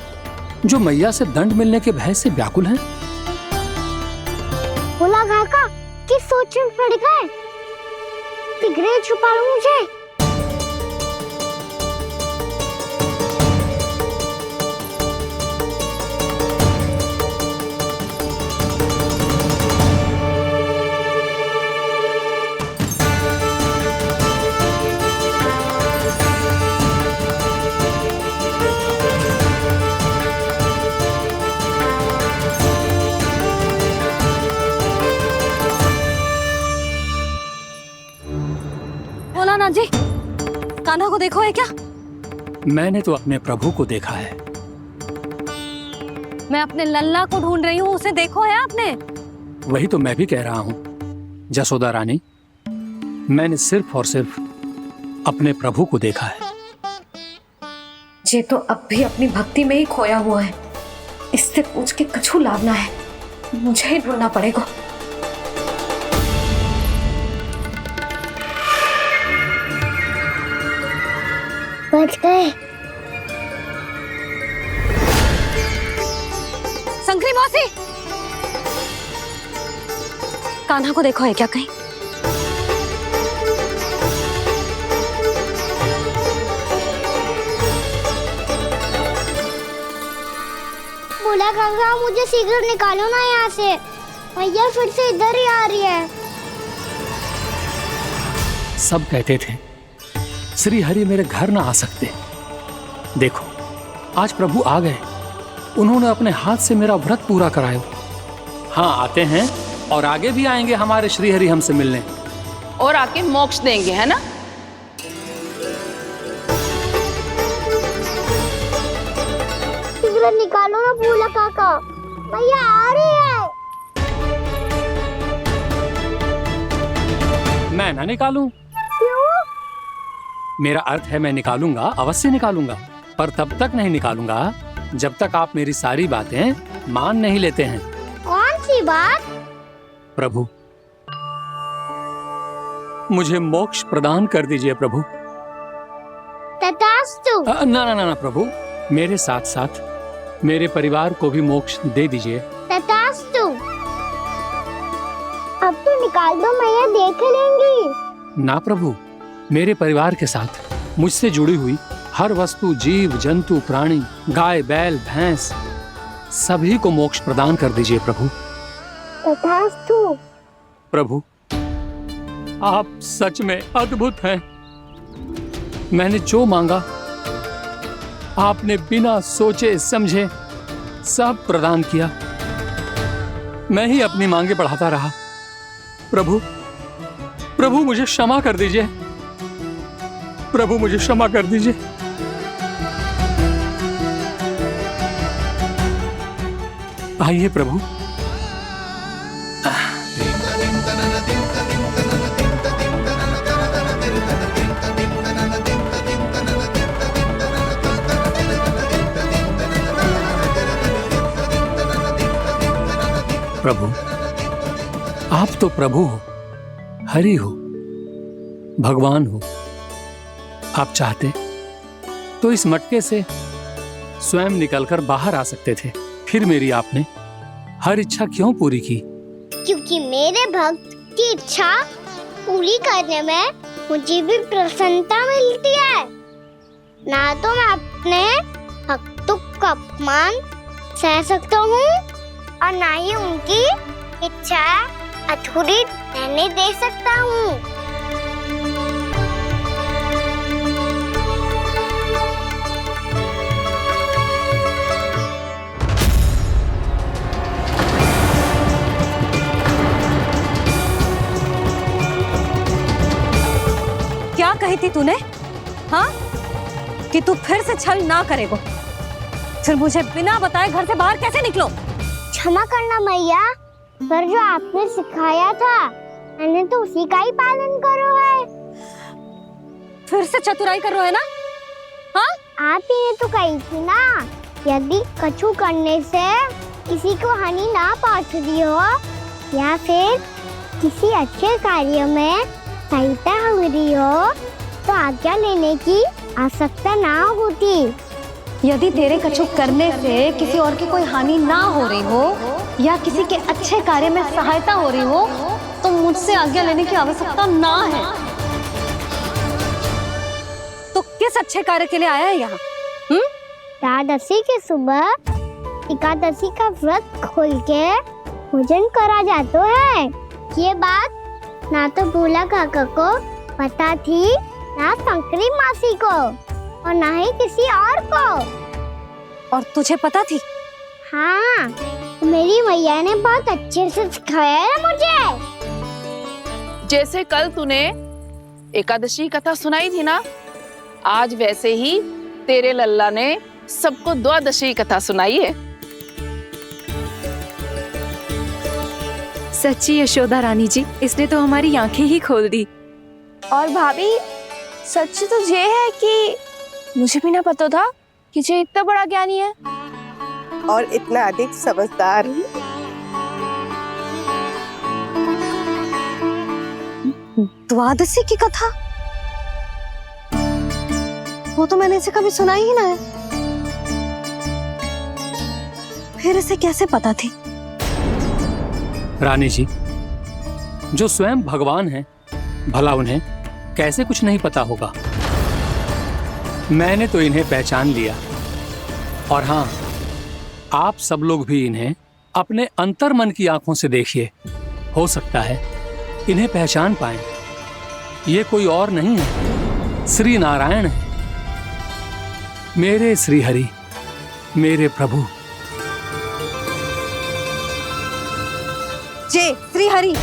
जो मैया से दंड मिलने के भय से व्याकुल हैं। बोला काका, किस सोच में पड़ गए? सिगरेट छुपा लो मुझे। बोला जी, कान्हा को देखो है क्या? मैंने तो अपने प्रभु को देखा है। मैं अपने लल्ला को ढूंढ रही हूँ, उसे देखो है आपने? वही तो मैं भी कह रहा हूँ जसोदा रानी, मैंने सिर्फ और सिर्फ अपने प्रभु को देखा है। ये तो अब भी अपनी भक्ति में ही खोया हुआ है, इससे पूछ के कछु लाभ ना है, मुझे ही ढूंढना पड़ेगा। बच गए। संकरी मौसी, कान्हा को देखो है क्या कहीं? बोला काका, मुझे सिगरेट निकालो ना यहाँ से, भैया फिर से इधर ही आ रही है। सब कहते थे श्री हरि मेरे घर ना आ सकते। देखो आज प्रभु आ गए, उन्होंने अपने हाथ से मेरा व्रत पूरा कराया। हाँ, आते हैं और आगे भी आएंगे हमारे श्री हरि हमसे मिलने और आके मोक्ष देंगे, है ना? सिगरेट निकालो ना बोला काका, भैया आ रही है। मैं ना निकालूं? क्यों? मेरा अर्थ है मैं निकालूंगा, अवश्य निकालूंगा, पर तब तक नहीं निकालूंगा जब तक आप मेरी सारी बातें मान नहीं लेते हैं। कौन सी बात? प्रभु, मुझे मोक्ष प्रदान कर दीजिए प्रभु। तथास्तु। ना ना ना ना प्रभु, मेरे साथ साथ मेरे परिवार को भी मोक्ष दे दीजिए। तथास्तु। अब तो निकाल दो, मैया देख लेंगी। ना प्रभु, मेरे परिवार के साथ मुझसे जुड़ी हुई हर वस्तु, जीव जंतु, प्राणी, गाय बैल भैंस, सभी को मोक्ष प्रदान कर दीजिए प्रभु। तथास्तु। प्रभु, आप सच में अद्भुत हैं। मैंने जो मांगा आपने बिना सोचे समझे सब प्रदान किया। मैं ही अपनी मांगे बढ़ाता रहा। प्रभु, प्रभु मुझे क्षमा कर दीजिए। प्रभु मुझे क्षमा कर दीजिए। आइए प्रभु। प्रभु, आप तो प्रभु हो, हरि हो, भगवान हो। आप चाहते तो इस मटके से स्वयं निकलकर बाहर आ सकते थे, फिर मेरी आपने हर इच्छा क्यों पूरी की? क्योंकि मेरे भक्त की इच्छा पूरी करने में मुझे भी प्रसन्नता मिलती है। ना तो मैं अपने भक्तों का अपमान सह सकता हूँ और ना ही उनकी इच्छा अधूरी रहने दे सकता हूँ। क्या कही थी तूने? हाँ, कि तू फिर से छल ना करेगा। फिर मुझे बिना बताए घर से बाहर कैसे निकलो? क्षमा करना मैया, पर जो आपने सिखाया था मैंने तो उसी का ही पालन करो है। फिर से चतुराई कर रहे हो ना? हाँ? आप ही ने तो कही थी ना, यदि कछु करने से किसी को हानि ना पहुंच रही हो या फिर किसी अच्छे कार्य में सहायता हो रही हो तो आज्ञा लेने की आवश्यकता ना होती। यदि तेरे कछु करने से किसी और की कोई हानि ना हो रही हो या किसी के अच्छे कार्य में सहायता हो रही हो तो मुझसे आज्ञा लेने की आवश्यकता ना है। तो किस अच्छे कार्य के लिए आया है यहाँ? एकादशी के सुबह एकादशी का व्रत खोल के भोजन करा जाता है। ये बात ना तो भोला काका को पता थी, ना शंकरी मासी को और ना ही किसी और को। और तुझे पता थी? हाँ, मेरी मैया ने बहुत अच्छे से सिखाया है मुझे। जैसे कल तूने एकादशी कथा सुनाई थी ना, आज वैसे ही तेरे लल्ला ने सबको द्वादशी कथा सुनाई है। सच्ची यशोदा रानी जी, इसने तो हमारी आंखें ही खोल दी। और भाभी, सच तो ये है कि मुझे भी ना पता था कि ये इतना बड़ा ज्ञानी है और इतना अधिक समझदार। द्वादशी की कथा? वो तो मैंने इसे कभी सुना ही ना है। फिर इसे कैसे पता थी? रानी जी, जो स्वयं भगवान हैं, भला उन्हें कैसे कुछ नहीं पता होगा। मैंने तो इन्हें पहचान लिया। और हाँ, आप सब लोग भी इन्हें अपने अंतर्मन की आंखों से देखिए, हो सकता है इन्हें पहचान पाएं। ये कोई और नहीं है, श्री नारायण है, मेरे श्री हरि, मेरे प्रभु। जय श्री हरि।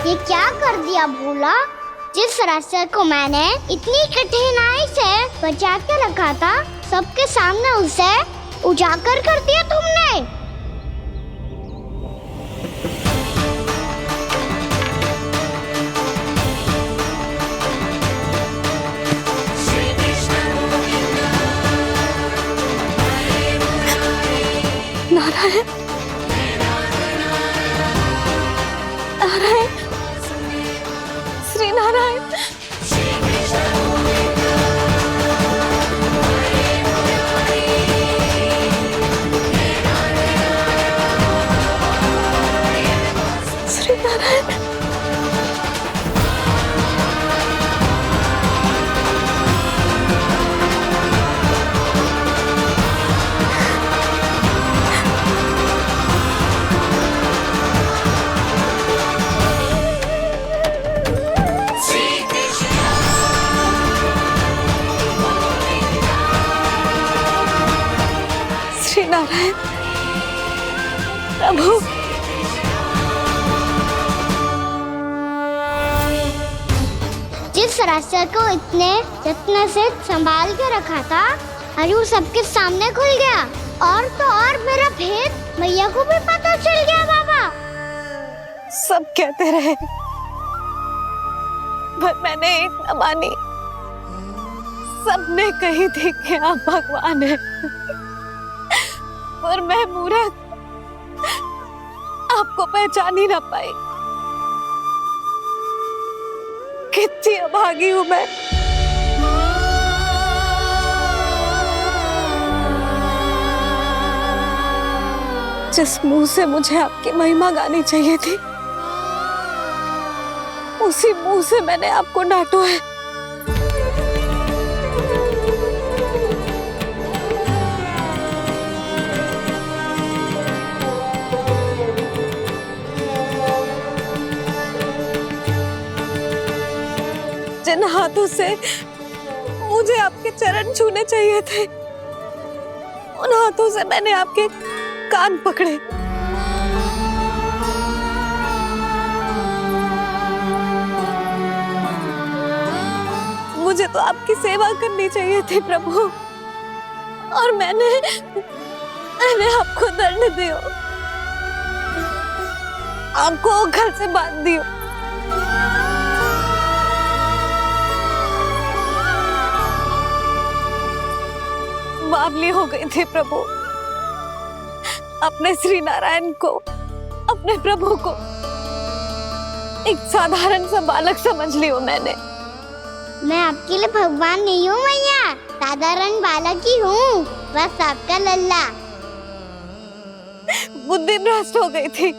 ये क्या कर दिया भोला? जिस रास्ते को मैंने इतनी कठिनाई से बचा के रखा था, सबके सामने उसे उजागर कर दिया तुमने। नारायण नारायण श्री नारायण। श्री नारायण। श्री नारायण प्रभु। जिस रास्ते को इतने यत्न से संभाल के रखा था आज वो सबके सामने खुल गया, और तो और मेरा भेद मैया को भी पता चल गया। बाबा सब कहते रहे पर मैंने एक न मानी। सबने कही थी कि आप भगवान हैं, पर मैं मूर्ख आपको पहचान ही ना पाई। कितनी अभागी हूं मैं। जिस मुंह से मुझे आपकी महिमा गानी चाहिए थी उसी मुंह से मैंने आपको डांटा है। जिन हाथों से मुझे आपके चरण छूने चाहिए थे उन हाथों से मैंने आपके कान पकड़े। मुझे तो आपकी सेवा करनी चाहिए थी प्रभु, और मैंने आपको दंड दियो, आपको घर से बांध दियो। बावली हो गई थी प्रभु। अपने श्री नारायण को, अपने प्रभु को एक साधारण सा बालक समझ लियो मैंने। मैं आपके लिए भगवान नहीं हूँ मैया, साधारण बालक ही हूँ, बस आपका लल्ला। बुद्धि भ्रष्ट हो गई थी,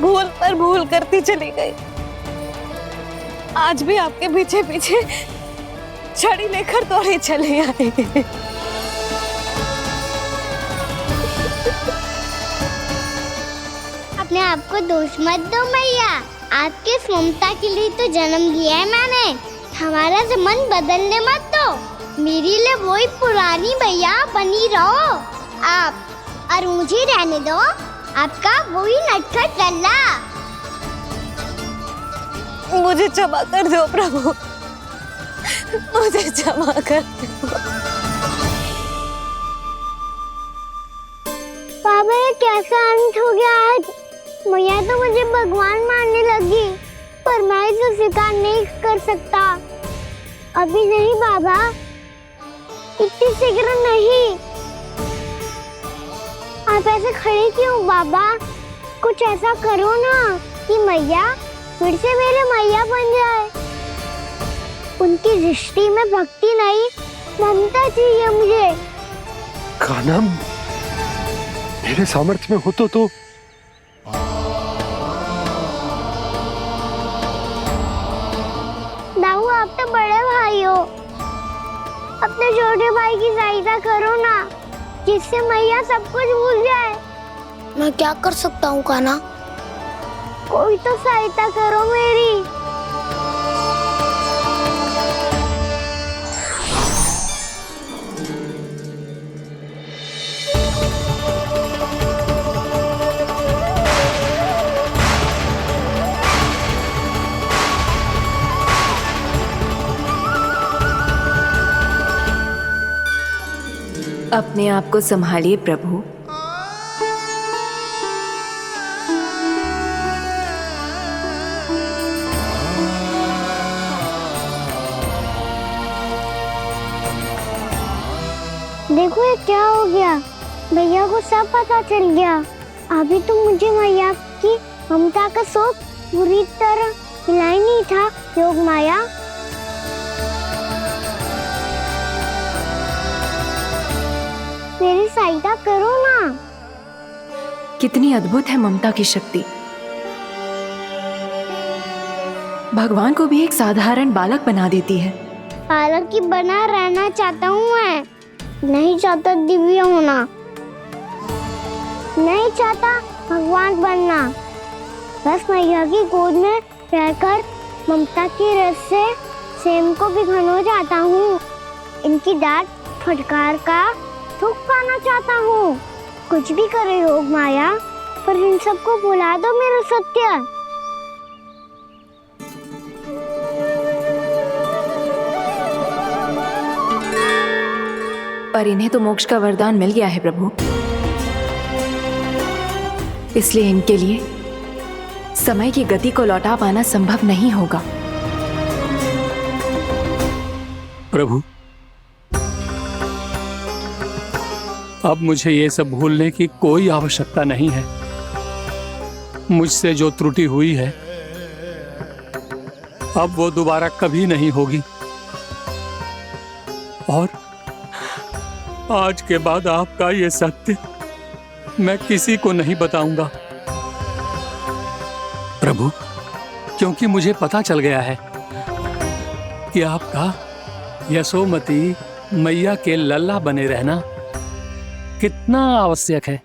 भूल पर भूल करती चली गई। आज भी आपके पीछे पीछे छड़ी लेकर दौड़े चले आए। अपने आप को दोष मत दो मैया, आपके ममता के लिए तो जन्म लिया है मैंने। हमारा मन बदलने मत दो, मेरे लिए वही पुरानी मैया बनी रहो आप, और मुझे रहने दो आपका वही नटखट लल्ला। मुझे क्षमा कर दो प्रभु, मुझे क्षमा कर दो। बाबा ये कैसा अंत हो गया आज? मैया तो मुझे भगवान मानने लगी, पर मैं इसे स्वीकार नहीं कर सकता। अभी नहीं बाबा, इतनी शीघ्र नहीं। आप ऐसे खड़े क्यों बाबा? कुछ ऐसा करो ना कि मैया फिर से मेरे मैया बन जाए। उनकी दृष्टि में भक्ति नहीं, ममता चाहिए मुझे। कान्हा, मेरे सामर्थ्य में हो तो दाऊ, आप तो बड़े भाई हो, अपने छोटे भाई की सहायता करो ना, जिससे मैया सब कुछ भूल जाए। मैं क्या कर सकता हूँ कान्हा? कोई तो सहायता करो मेरी। अपने आप को संभालिए प्रभु। देखो ये क्या हो गया, भैया को सब पता चल गया। अभी तो मुझे मैया की ममता का शौक पूरी तरह मिला ही नहीं था। योग माया, मेरी सहायता करो ना। कितनी अद्भुत है ममता की शक्ति। भगवान को भी एक साधारण बालक बना देती है। बालक की बना रहना चाहता हूँ मैं, नहीं चाहता दिव्य होना, नहीं चाहता भगवान बनना। बस मैया की गोद में रहकर ममता की रस से सेम को भिगोना चाहता हूँ। इनकी डांट फटकार का दुख पाना चाहता हूँ। कुछ भी करे योग माया, पर इन सबको भुला दो मेरा सत्य। पर इन्हें तो मोक्ष का वरदान मिल गया है प्रभु, इसलिए इनके लिए समय की गति को लौटा पाना संभव नहीं होगा। प्रभु, अब मुझे ये सब भूलने की कोई आवश्यकता नहीं है। मुझसे जो त्रुटि हुई है अब वो दोबारा कभी नहीं होगी, और आज के बाद आपका ये सत्य मैं किसी को नहीं बताऊंगा प्रभु, क्योंकि मुझे पता चल गया है कि आपका यशोमती मैया के लल्ला बने रहना कितना आवश्यक है।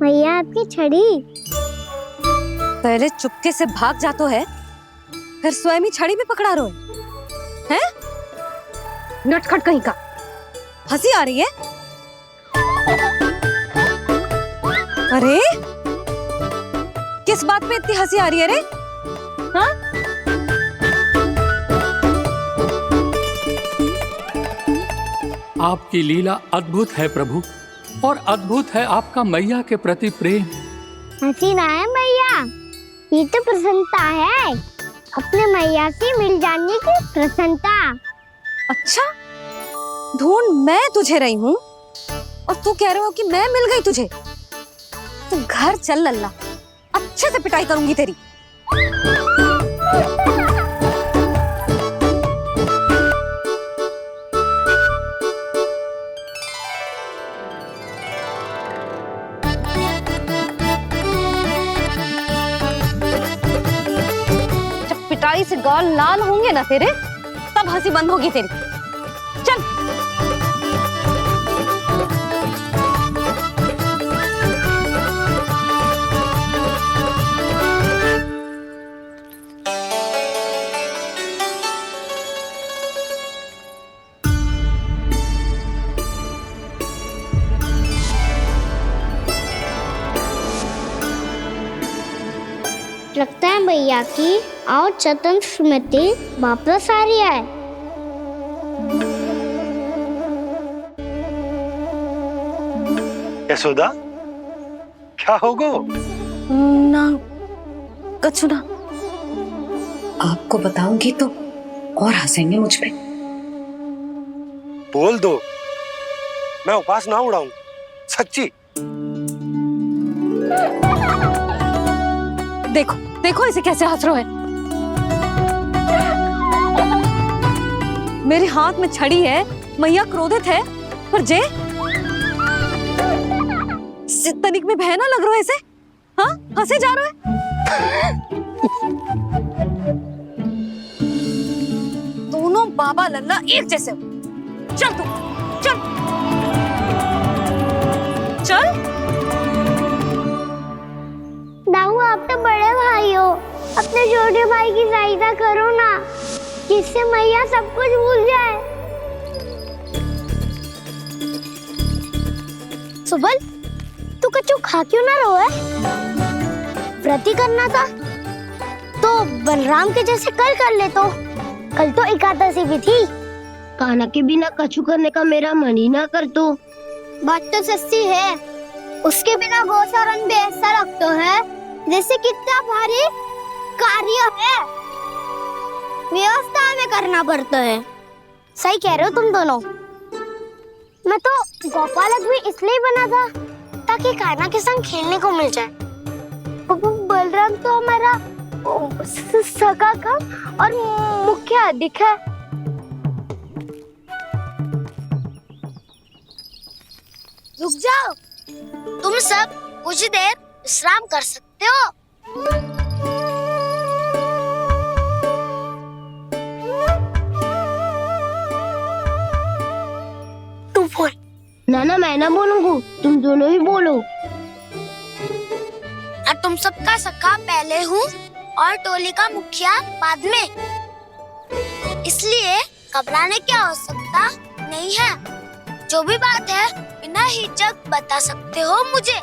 मैया आपकी छड़ी। पहले चुपके से भाग जातो है, फिर स्वयं ही छड़ी भी पकड़ा रो है? नटखट कहीं का। हंसी आ रही है? अरे किस बात पे इतनी हंसी आ रही है रे? हाँ? आपकी लीला अद्भुत है प्रभु, और अद्भुत है आपका मैया के प्रति प्रेम। हंसी ना है मैया, ये तो प्रसन्नता है, अपने मैया से मिल जाने की प्रसन्नता। अच्छा, ढूंढ मैं तुझे रही हूँ और तू कह रहे हो कि मैं मिल गई तुझे। तू घर चल लल्ला, अच्छे से पिटाई करूंगी तेरी। पिटाई से गाल लाल होंगे ना तेरे, तब हंसी बंद होगी तेरी। चल। लगता है भैया की और चतन स्मृति वापस आ रही है। यशोदा, क्या होगो? ना कछु ना। आपको बताऊंगी तो और हंसेंगे मुझ पे। बोल दो, मैं उपास ना उड़ाऊं, सच्ची। देखो देखो इसे कैसे हंस रहे है। मेरे हाथ में छड़ी है, मैया क्रोधित है, पर जे तनिक में भय ना लग रहा है इसे। हाँ हंसे जा रहे हो? दोनों बाबा लल्ला एक जैसे हो। चल तू चल चल। दाऊ आप तो बड़े भाई हो, अपने छोटे भाई की सहायता करो ना, जिससे मैया सब कुछ भूल जाए। सुबल, तू कच्चू खा क्यों ना रहो है? व्रत ही करना था तो बलराम के जैसे कल कर ले। तो कल तो एकादशी भी थी। कान्हा के बिना कछु करने का मेरा मन ही ना कर। तो बात तो सच्ची है, उसके बिना गोचारण भी ऐसा लगता है जैसे कितना भारी कार्य है, व्यवस्था में करना पड़ता है। सही कह रहे हो तुम दोनों। मैं तो गोपालक भी इसलिए बना था ताकि कान्हा के संग खेलने को मिल जाए। बलराम तो हमारा सगा काम और मुख्य अधिक है। रुक जाओ, तुम सब कुछ देर विश्राम कर सकते हो। तू बोल। ना मैं ना बोलूंगा, तुम दोनों ही बोलो। और तुम सबका सखा पहले हूँ और टोली का मुखिया बाद में, इसलिए घबराने की आवश्यकता नहीं है। जो भी बात है बिना हिचक बता सकते हो मुझे।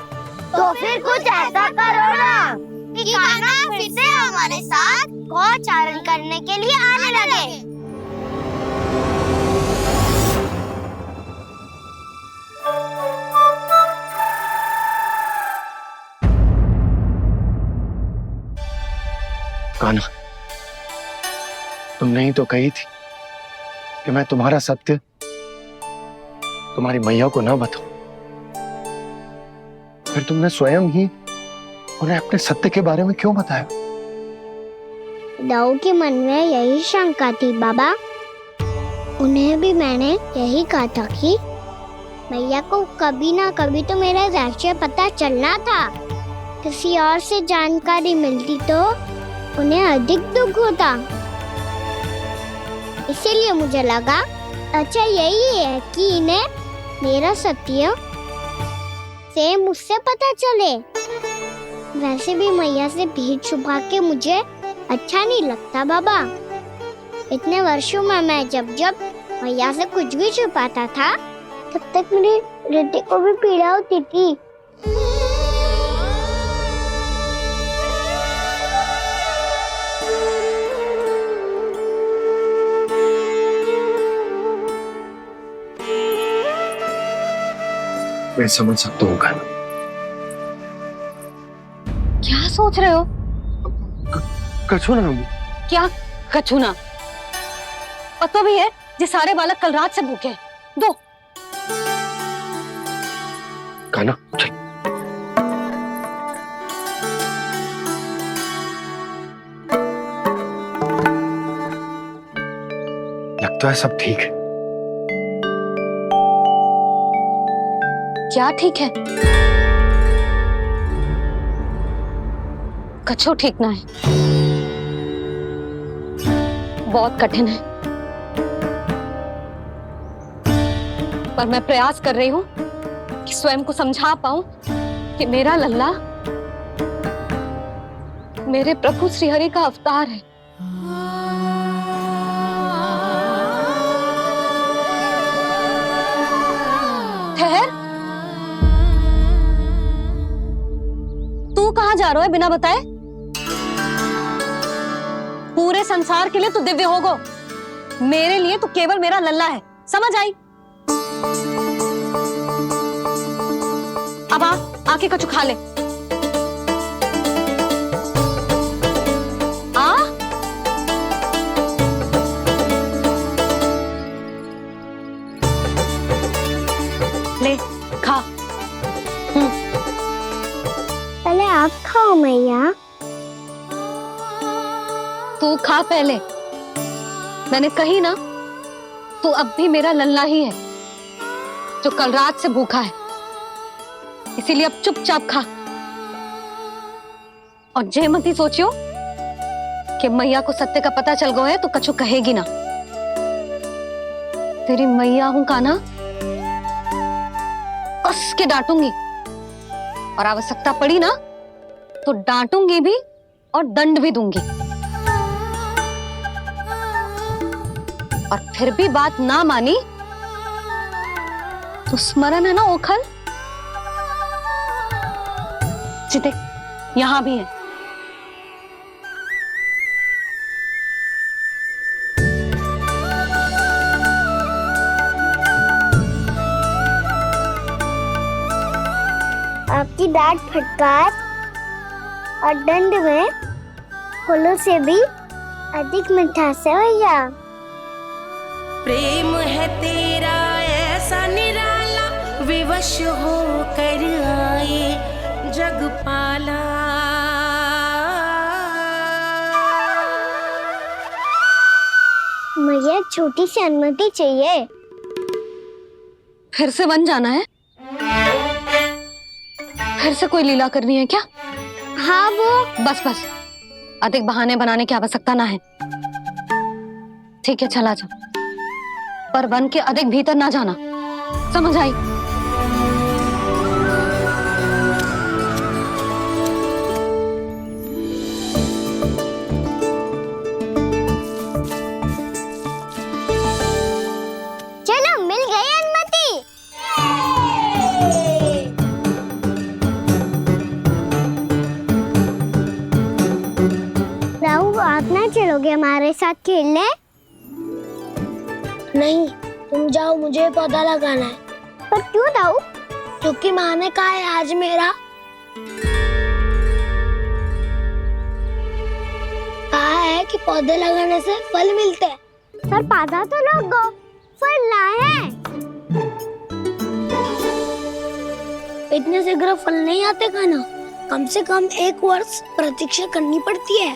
तो फिर कुछ ऐसा करो ना कि कान्हा फिर से हमारे साथ गोचारण करने के लिए आने लगे। कान्हा, तुमने ही तो कही थी कि मैं तुम्हारा सत्य तुम्हारी मैया को ना बताऊं। फिर तुमने स्वयं ही उन्हें अपने सत्य के बारे में क्यों बताया? दाऊ के मन में यही शंका थी बाबा। उन्हें भी मैंने यही कहा था कि मैया को कभी ना कभी तो मेरा रहस्य पता चलना था। किसी और से जानकारी मिलती तो उन्हें अधिक दुख होता। इसीलिए मुझे लगा अच्छा यही है कि इन्हें मेरा सत्य से मुझसे पता चले। वैसे भी मैया से भीड़ छुपा के मुझे अच्छा नहीं लगता बाबा। इतने वर्षों में मैं जब जब मैया से कुछ भी छुपाता था तब तक मेरी हृदय को भी पीड़ा होती थी। मैं समझ सकता हूँ कान्हा। क्या सोच रहे हो? कछु ना। क्या कछु ना? पता भी है ये सारे बालक कल रात से भूखे हैं। दो कान्हा चल। लगता है सब ठीक है। क्या ठीक है? कछु ठीक ना है, बहुत कठिन है, पर मैं प्रयास कर रही हूं कि स्वयं को समझा पाऊं कि मेरा लल्ला मेरे प्रभु श्रीहरि का अवतार है। ठहर, तू कहाँ जा रहा है बिना बताए? पूरे संसार के लिए तू दिव्य होगो, मेरे लिए तू केवल मेरा लल्ला है। समझ आई? अब आके कछु खा ले। आ ले खा। पहले आप खाओ मैया। तू खा पहले। मैंने कही ना, तू अब भी मेरा लल्ला ही है जो कल रात से भूखा है, इसीलिए अब चुपचाप खा। और जयमती सोचियो कि मैया को सत्य का पता चल गया है तो कछु कहेगी ना। तेरी मैया हूं कान्हा, कस के डांटूंगी और आवश्यकता पड़ी ना तो डांटूंगी भी और दंड भी दूंगी। और फिर भी बात ना मानी तो स्मरण है ना ओखल, जिते यहां भी है। आपकी डांट फटकार और दंड में फूलों से भी अधिक मिठास है भैया। प्रेम है तेरा ऐसा निराला, विवश हो कर आए जग पाला। मुझे छोटी सी अनुमति चाहिए। फिर से वन जाना है? फिर से कोई लीला करनी है क्या? हाँ वो बस बस, अधिक बहाने बनाने की आवश्यकता ना है। ठीक है चला जा, पर वन के अधिक भीतर ना जाना, समझ आई? चलो मिल गई अनुमति। राहु आप ना चलोगे हमारे साथ खेलने? नहीं, तुम जाओ, मुझे पौधा लगाना है। पर क्यों राहु? क्योंकि माँ ने कहा है आज मेरा कहा है कि पौधे लगाने से फल मिलते हैं। पर पौधा तो लगो, फल ना है। इतने शीघ्र फल नहीं आते खाना, कम से कम 1 वर्ष प्रतीक्षा करनी पड़ती है।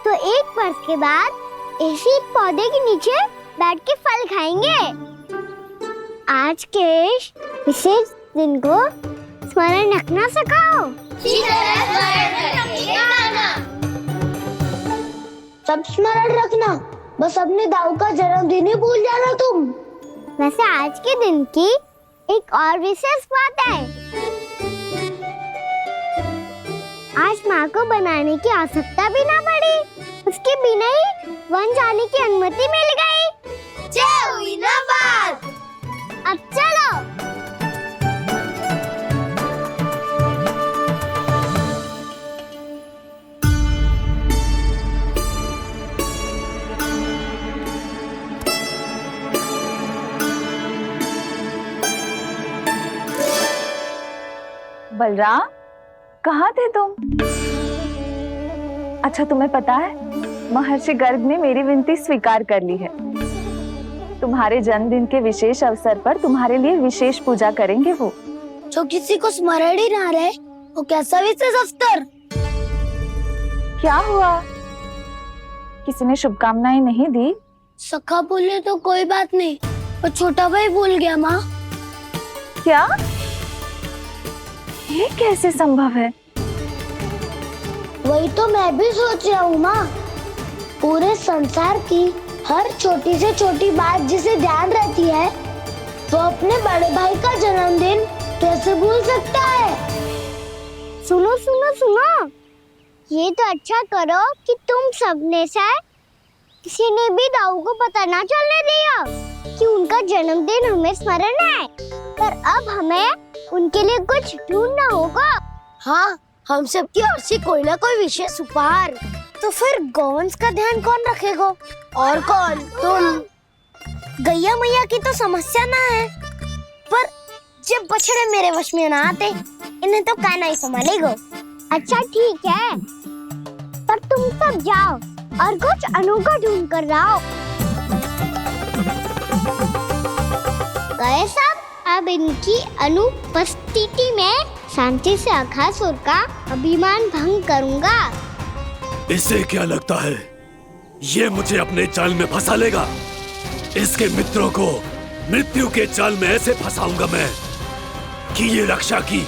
तो 1 वर्ष के बाद इसी पौधे के नीचे बैठ के फल खाएंगे। आज के विशेष दिन को स्मरण रखना सिखाओ। सब स्मरण रखना, बस अपने दाऊ का जन्मदिन ही भूल जाना तुम। वैसे आज के दिन की एक और विशेष बात है। आज माँ को बनाने की आवश्यकता भी ना पड़ी, उसके बिना ही वन जाने की अनुमति मिल गई। जय हुई ना बात। अब चलो। बलराम, कहाँ थे तुम? अच्छा तुम्हें पता है, महर्षि गर्ग ने मेरी विनती स्वीकार कर ली है। तुम्हारे जन्मदिन के विशेष अवसर पर तुम्हारे लिए विशेष पूजा करेंगे वो। जो किसी को स्मरण ही ना रहे, वो कैसा विशेष अवसर? क्या हुआ? किसी ने शुभकामनाएं नहीं दी? सखा बोले तो कोई बात नहीं, पर छोटा भाई भूल गया माँ। क्या? ये कैसे संभव है? वही तो मैं भी सोच रहा हूँ माँ। पूरे संसार की हर छोटी से छोटी बात जिसे ध्यान रहती है, वो अपने बड़े भाई का जन्मदिन कैसे भूल सकता है? सुनो सुनो सुनो, ये तो अच्छा करो कि तुम सबने से किसी ने भी दाऊ को पता ना चलने दिया कि उनका जन्मदिन हमें स्मरण है। पर अब हमें उनके लिए कुछ ढूंढना होगा। हाँ, हम सबकी ओर से कोई ना कोई विशेष उपहार। तो फिर गौवंश का ध्यान कौन रखेगा? और कौन? तुम। गैया मैया की तो समस्या ना है, पर जब बछड़े मेरे वश में ना आते, इन्हें तो कान्हा ही संभालेगा। अच्छा ठीक है, पर तुम सब जाओ और कुछ अनोखा ढूंढ कर लाओ। गए सब? अब इनकी अनुपस्थिति में शांति से अघासुर का अभिमान भंग करूंगा। इसे क्या लगता है ये मुझे अपने जाल में फंसा लेगा? इसके मित्रों को मृत्यु के जाल में ऐसे फंसाऊंगा मैं कि ये रक्षा की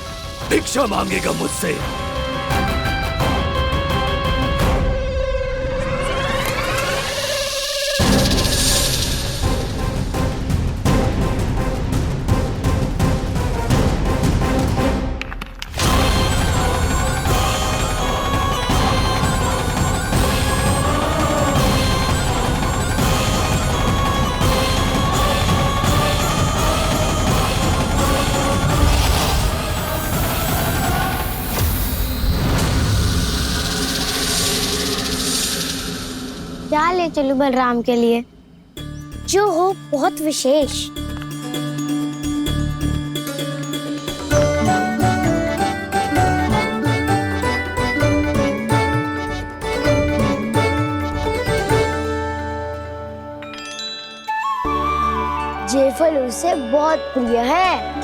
भिक्षा मांगेगा मुझसे। चलूं बलराम के लिए, जो हो बहुत विशेष। ये फल उसे बहुत प्रिय है।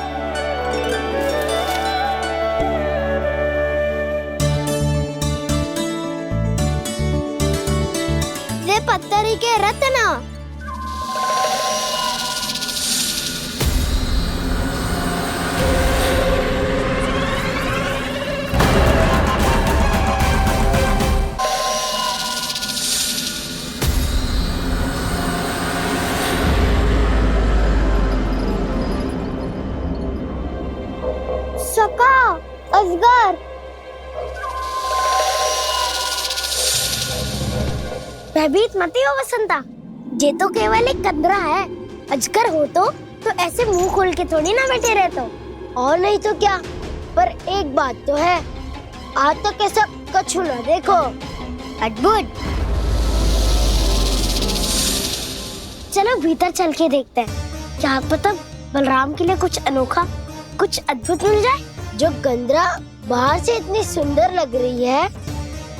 ये पत्थरी के रत्न। सका, अजगर। भयभीत मत हो वसंता, ये तो केवल एक कंदरा है। अजगर हो तो ऐसे मुंह खोल के थोड़ी ना बैठे रहते हो। और नहीं तो क्या, पर एक बात तो है, आज तक ऐसा कछु ना देखो। अद्भुत। चलो भीतर चल के देखते हैं, क्या पता बलराम के लिए कुछ अनोखा, कुछ अद्भुत मिल जाए। जो गंदरा बाहर से इतनी सुंदर लग रही है,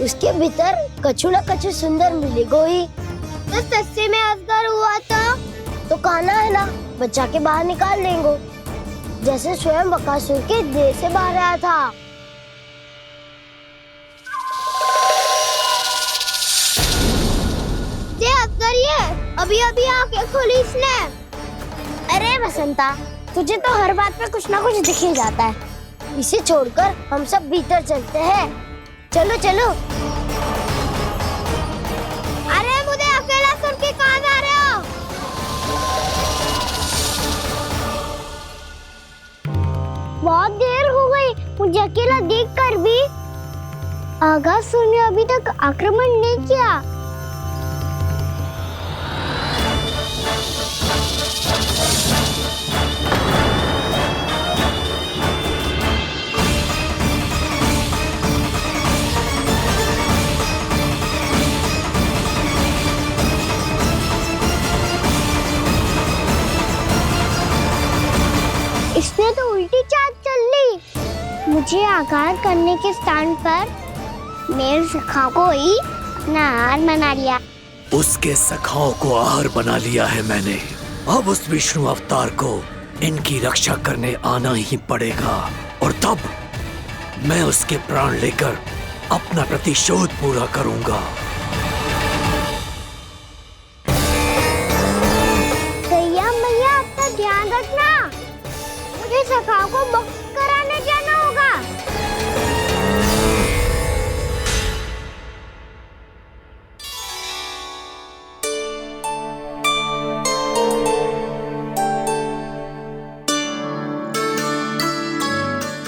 उसके भीतर कछु न कछु सुंदर मिलेगा ही। तो सस्ते में अजगर हुआ तो कान्हा है ना, बच्चा के बाहर निकाल देंगे, जैसे स्वयं बकासुर के देह से बाहर आया था। ये अजगर ये अभी आंखें खोली इसने। अरे वसंता, तुझे तो हर बात पे कुछ ना कुछ दिख ही जाता है। इसे छोड़कर हम सब भीतर चलते हैं। चलो चलो। अरे मुझे अकेला सुन के कहाँ जा रहे हो? बहुत देर हो गई मुझे अकेला देखकर भी। अगासुर ने अभी तक आक्रमण नहीं किया। इसने तो उल्टी चाल चल ली। मुझे आघात करने के स्थान पर मेरे सखा को ही अपना आहार बना लिया। उसके सखाओं को आहार बना लिया है मैंने। अब उस विष्णु अवतार को इनकी रक्षा करने आना ही पड़ेगा, और तब मैं उसके प्राण लेकर अपना प्रतिशोध पूरा करूंगा। गैया मैया, अपना ध्यान रखना। मुझे सखा को मुक्त कराने जाना होगा।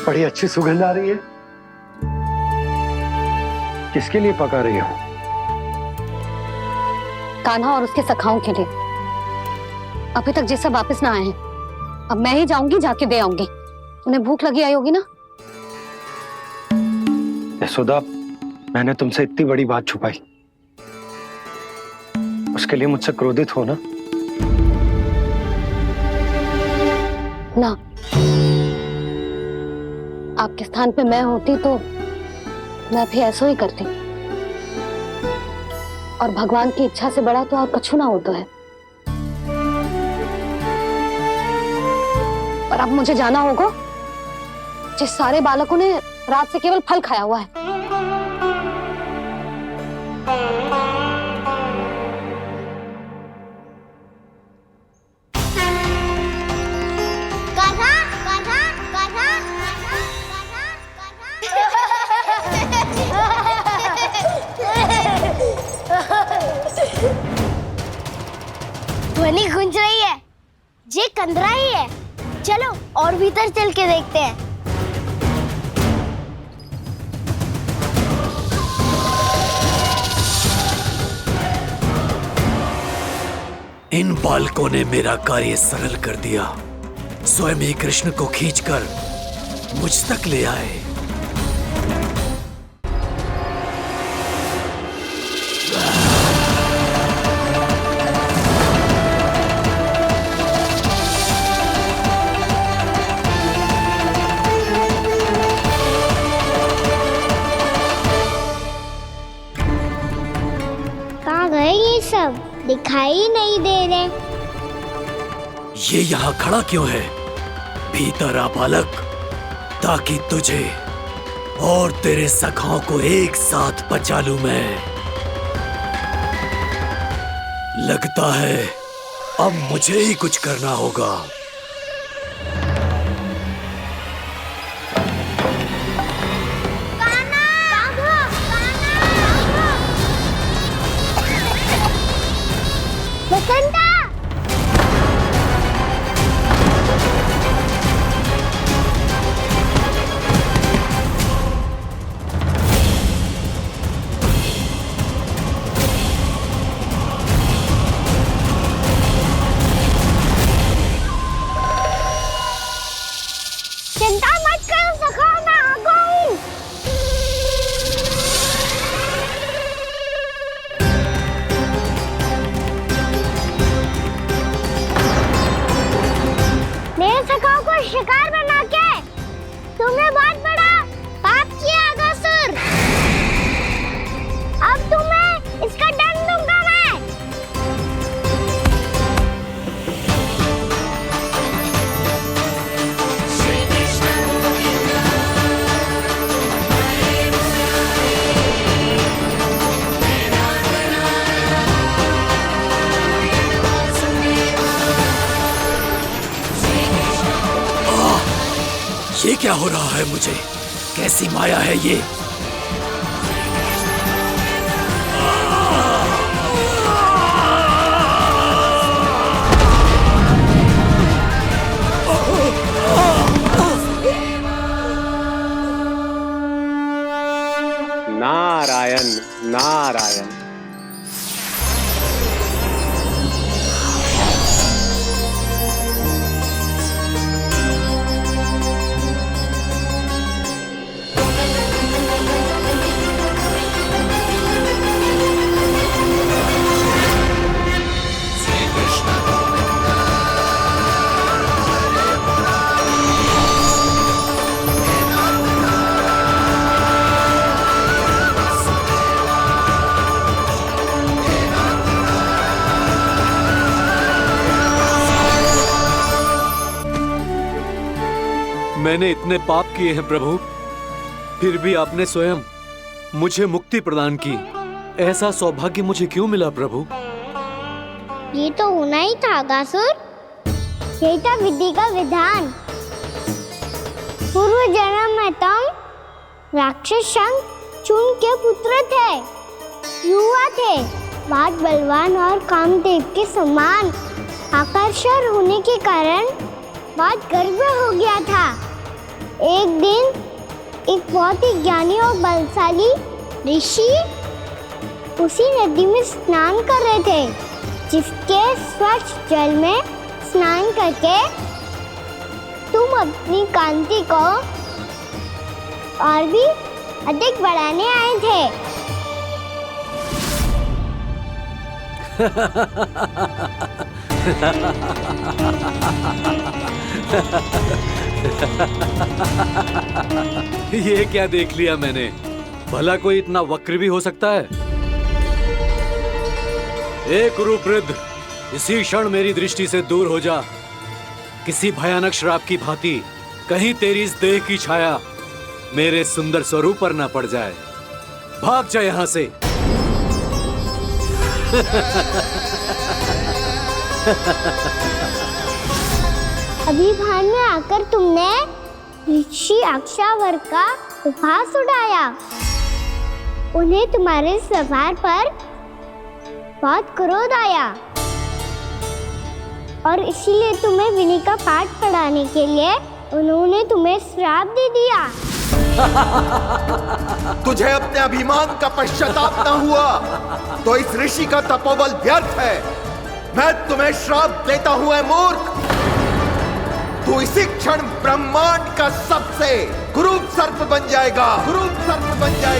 बड़ी अच्छी सुगंध आ रही है। किसके लिए पका रही हो? कान्हा और उसके सखाओं के लिए। अभी तक जैसा वापस ना आए हैं, अब मैं ही जाऊंगी, जाके दे आऊंगी। उन्हें भूख लगी आई होगी ना। यशोदा, मैंने तुमसे इतनी बड़ी बात छुपाई, उसके लिए मुझसे क्रोधित हो ना? ना, आपके स्थान पे मैं होती तो मैं भी ऐसा ही करती। और भगवान की इच्छा से बड़ा तो और कछु ना होता है। पर अब मुझे जाना होगा। जिस सारे बालकों ने रात से केवल फल खाया हुआ है। ध्वनि गूंज रही है, ये कंदरा ही है। चलो और भीतर चल के देखते हैं। इन बालकों ने मेरा कार्य सरल कर दिया। स्वयं ही कृष्ण को खींचकर मुझ तक ले आए। दे रहे। ये यहाँ खड़ा क्यों है? भीतर आ बालक, ताकि तुझे और तेरे सखाओं को एक साथ बचा लूं मैं। लगता है अब मुझे ही कुछ करना होगा। बसंता! चिंता मत करो सखा, मैं आ गई। मेरे सखाओं को शिकार बना के तुमने बहुत बड़ा पाप किया अगासुर। अब तुम्हें इसका दंड दूंगा मैं। ये क्या हो रहा है मुझे? कैसी माया है ये? नारायण नारायण। मैंने इतने पाप किए हैं प्रभु, फिर भी आपने स्वयं मुझे मुक्ति प्रदान की। ऐसा सौभाग्य मुझे क्यों मिला प्रभु? ये तो होना ही था अगासुर। यही था विधि का विधान। पूर्व जन्म में तुम राक्षस शंखचूड़ के पुत्र थे, युवा थे, बहुत बलवान और कामदेव के समान। आकर्षण होने के कारण बहुत गर्व हो गया था। एक दिन एक बहुत ही ज्ञानी और बलशाली ऋषि उसी नदी में स्नान कर रहे थे, जिसके स्वच्छ जल में स्नान करके तुम अपनी कांति को और भी अधिक बढ़ाने आए थे। ये क्या देख लिया मैंने? भला कोई इतना वक्र भी हो सकता है? एक रूपवृद्ध, इसी क्षण मेरी दृष्टि से दूर हो जा। किसी भयानक श्राप की भांति कहीं तेरी इस देह की छाया मेरे सुंदर स्वरूप पर न पड़ जाए। भाग जा यहाँ से। अभी भान में आकर तुमने ऋषि अक्षावर का उपहास उड़ाया। उन्हें तुम्हारे स्वभाव पर बहुत क्रोध आया और इसीलिए तुम्हें विनय का पाठ पढ़ाने के लिए उन्होंने तुम्हें श्राप दे दिया। तुझे अपने अभिमान का पश्चाताप न हुआ तो इस ऋषि का तपोबल व्यर्थ है। मैं तुम्हें श्राप देता हूं ऐ मूर्ख। तू इसी क्षण ब्रह्मांड का सबसे कुरूप सर्प बन जाएगा। कुरूप सर्प बन जाएगा।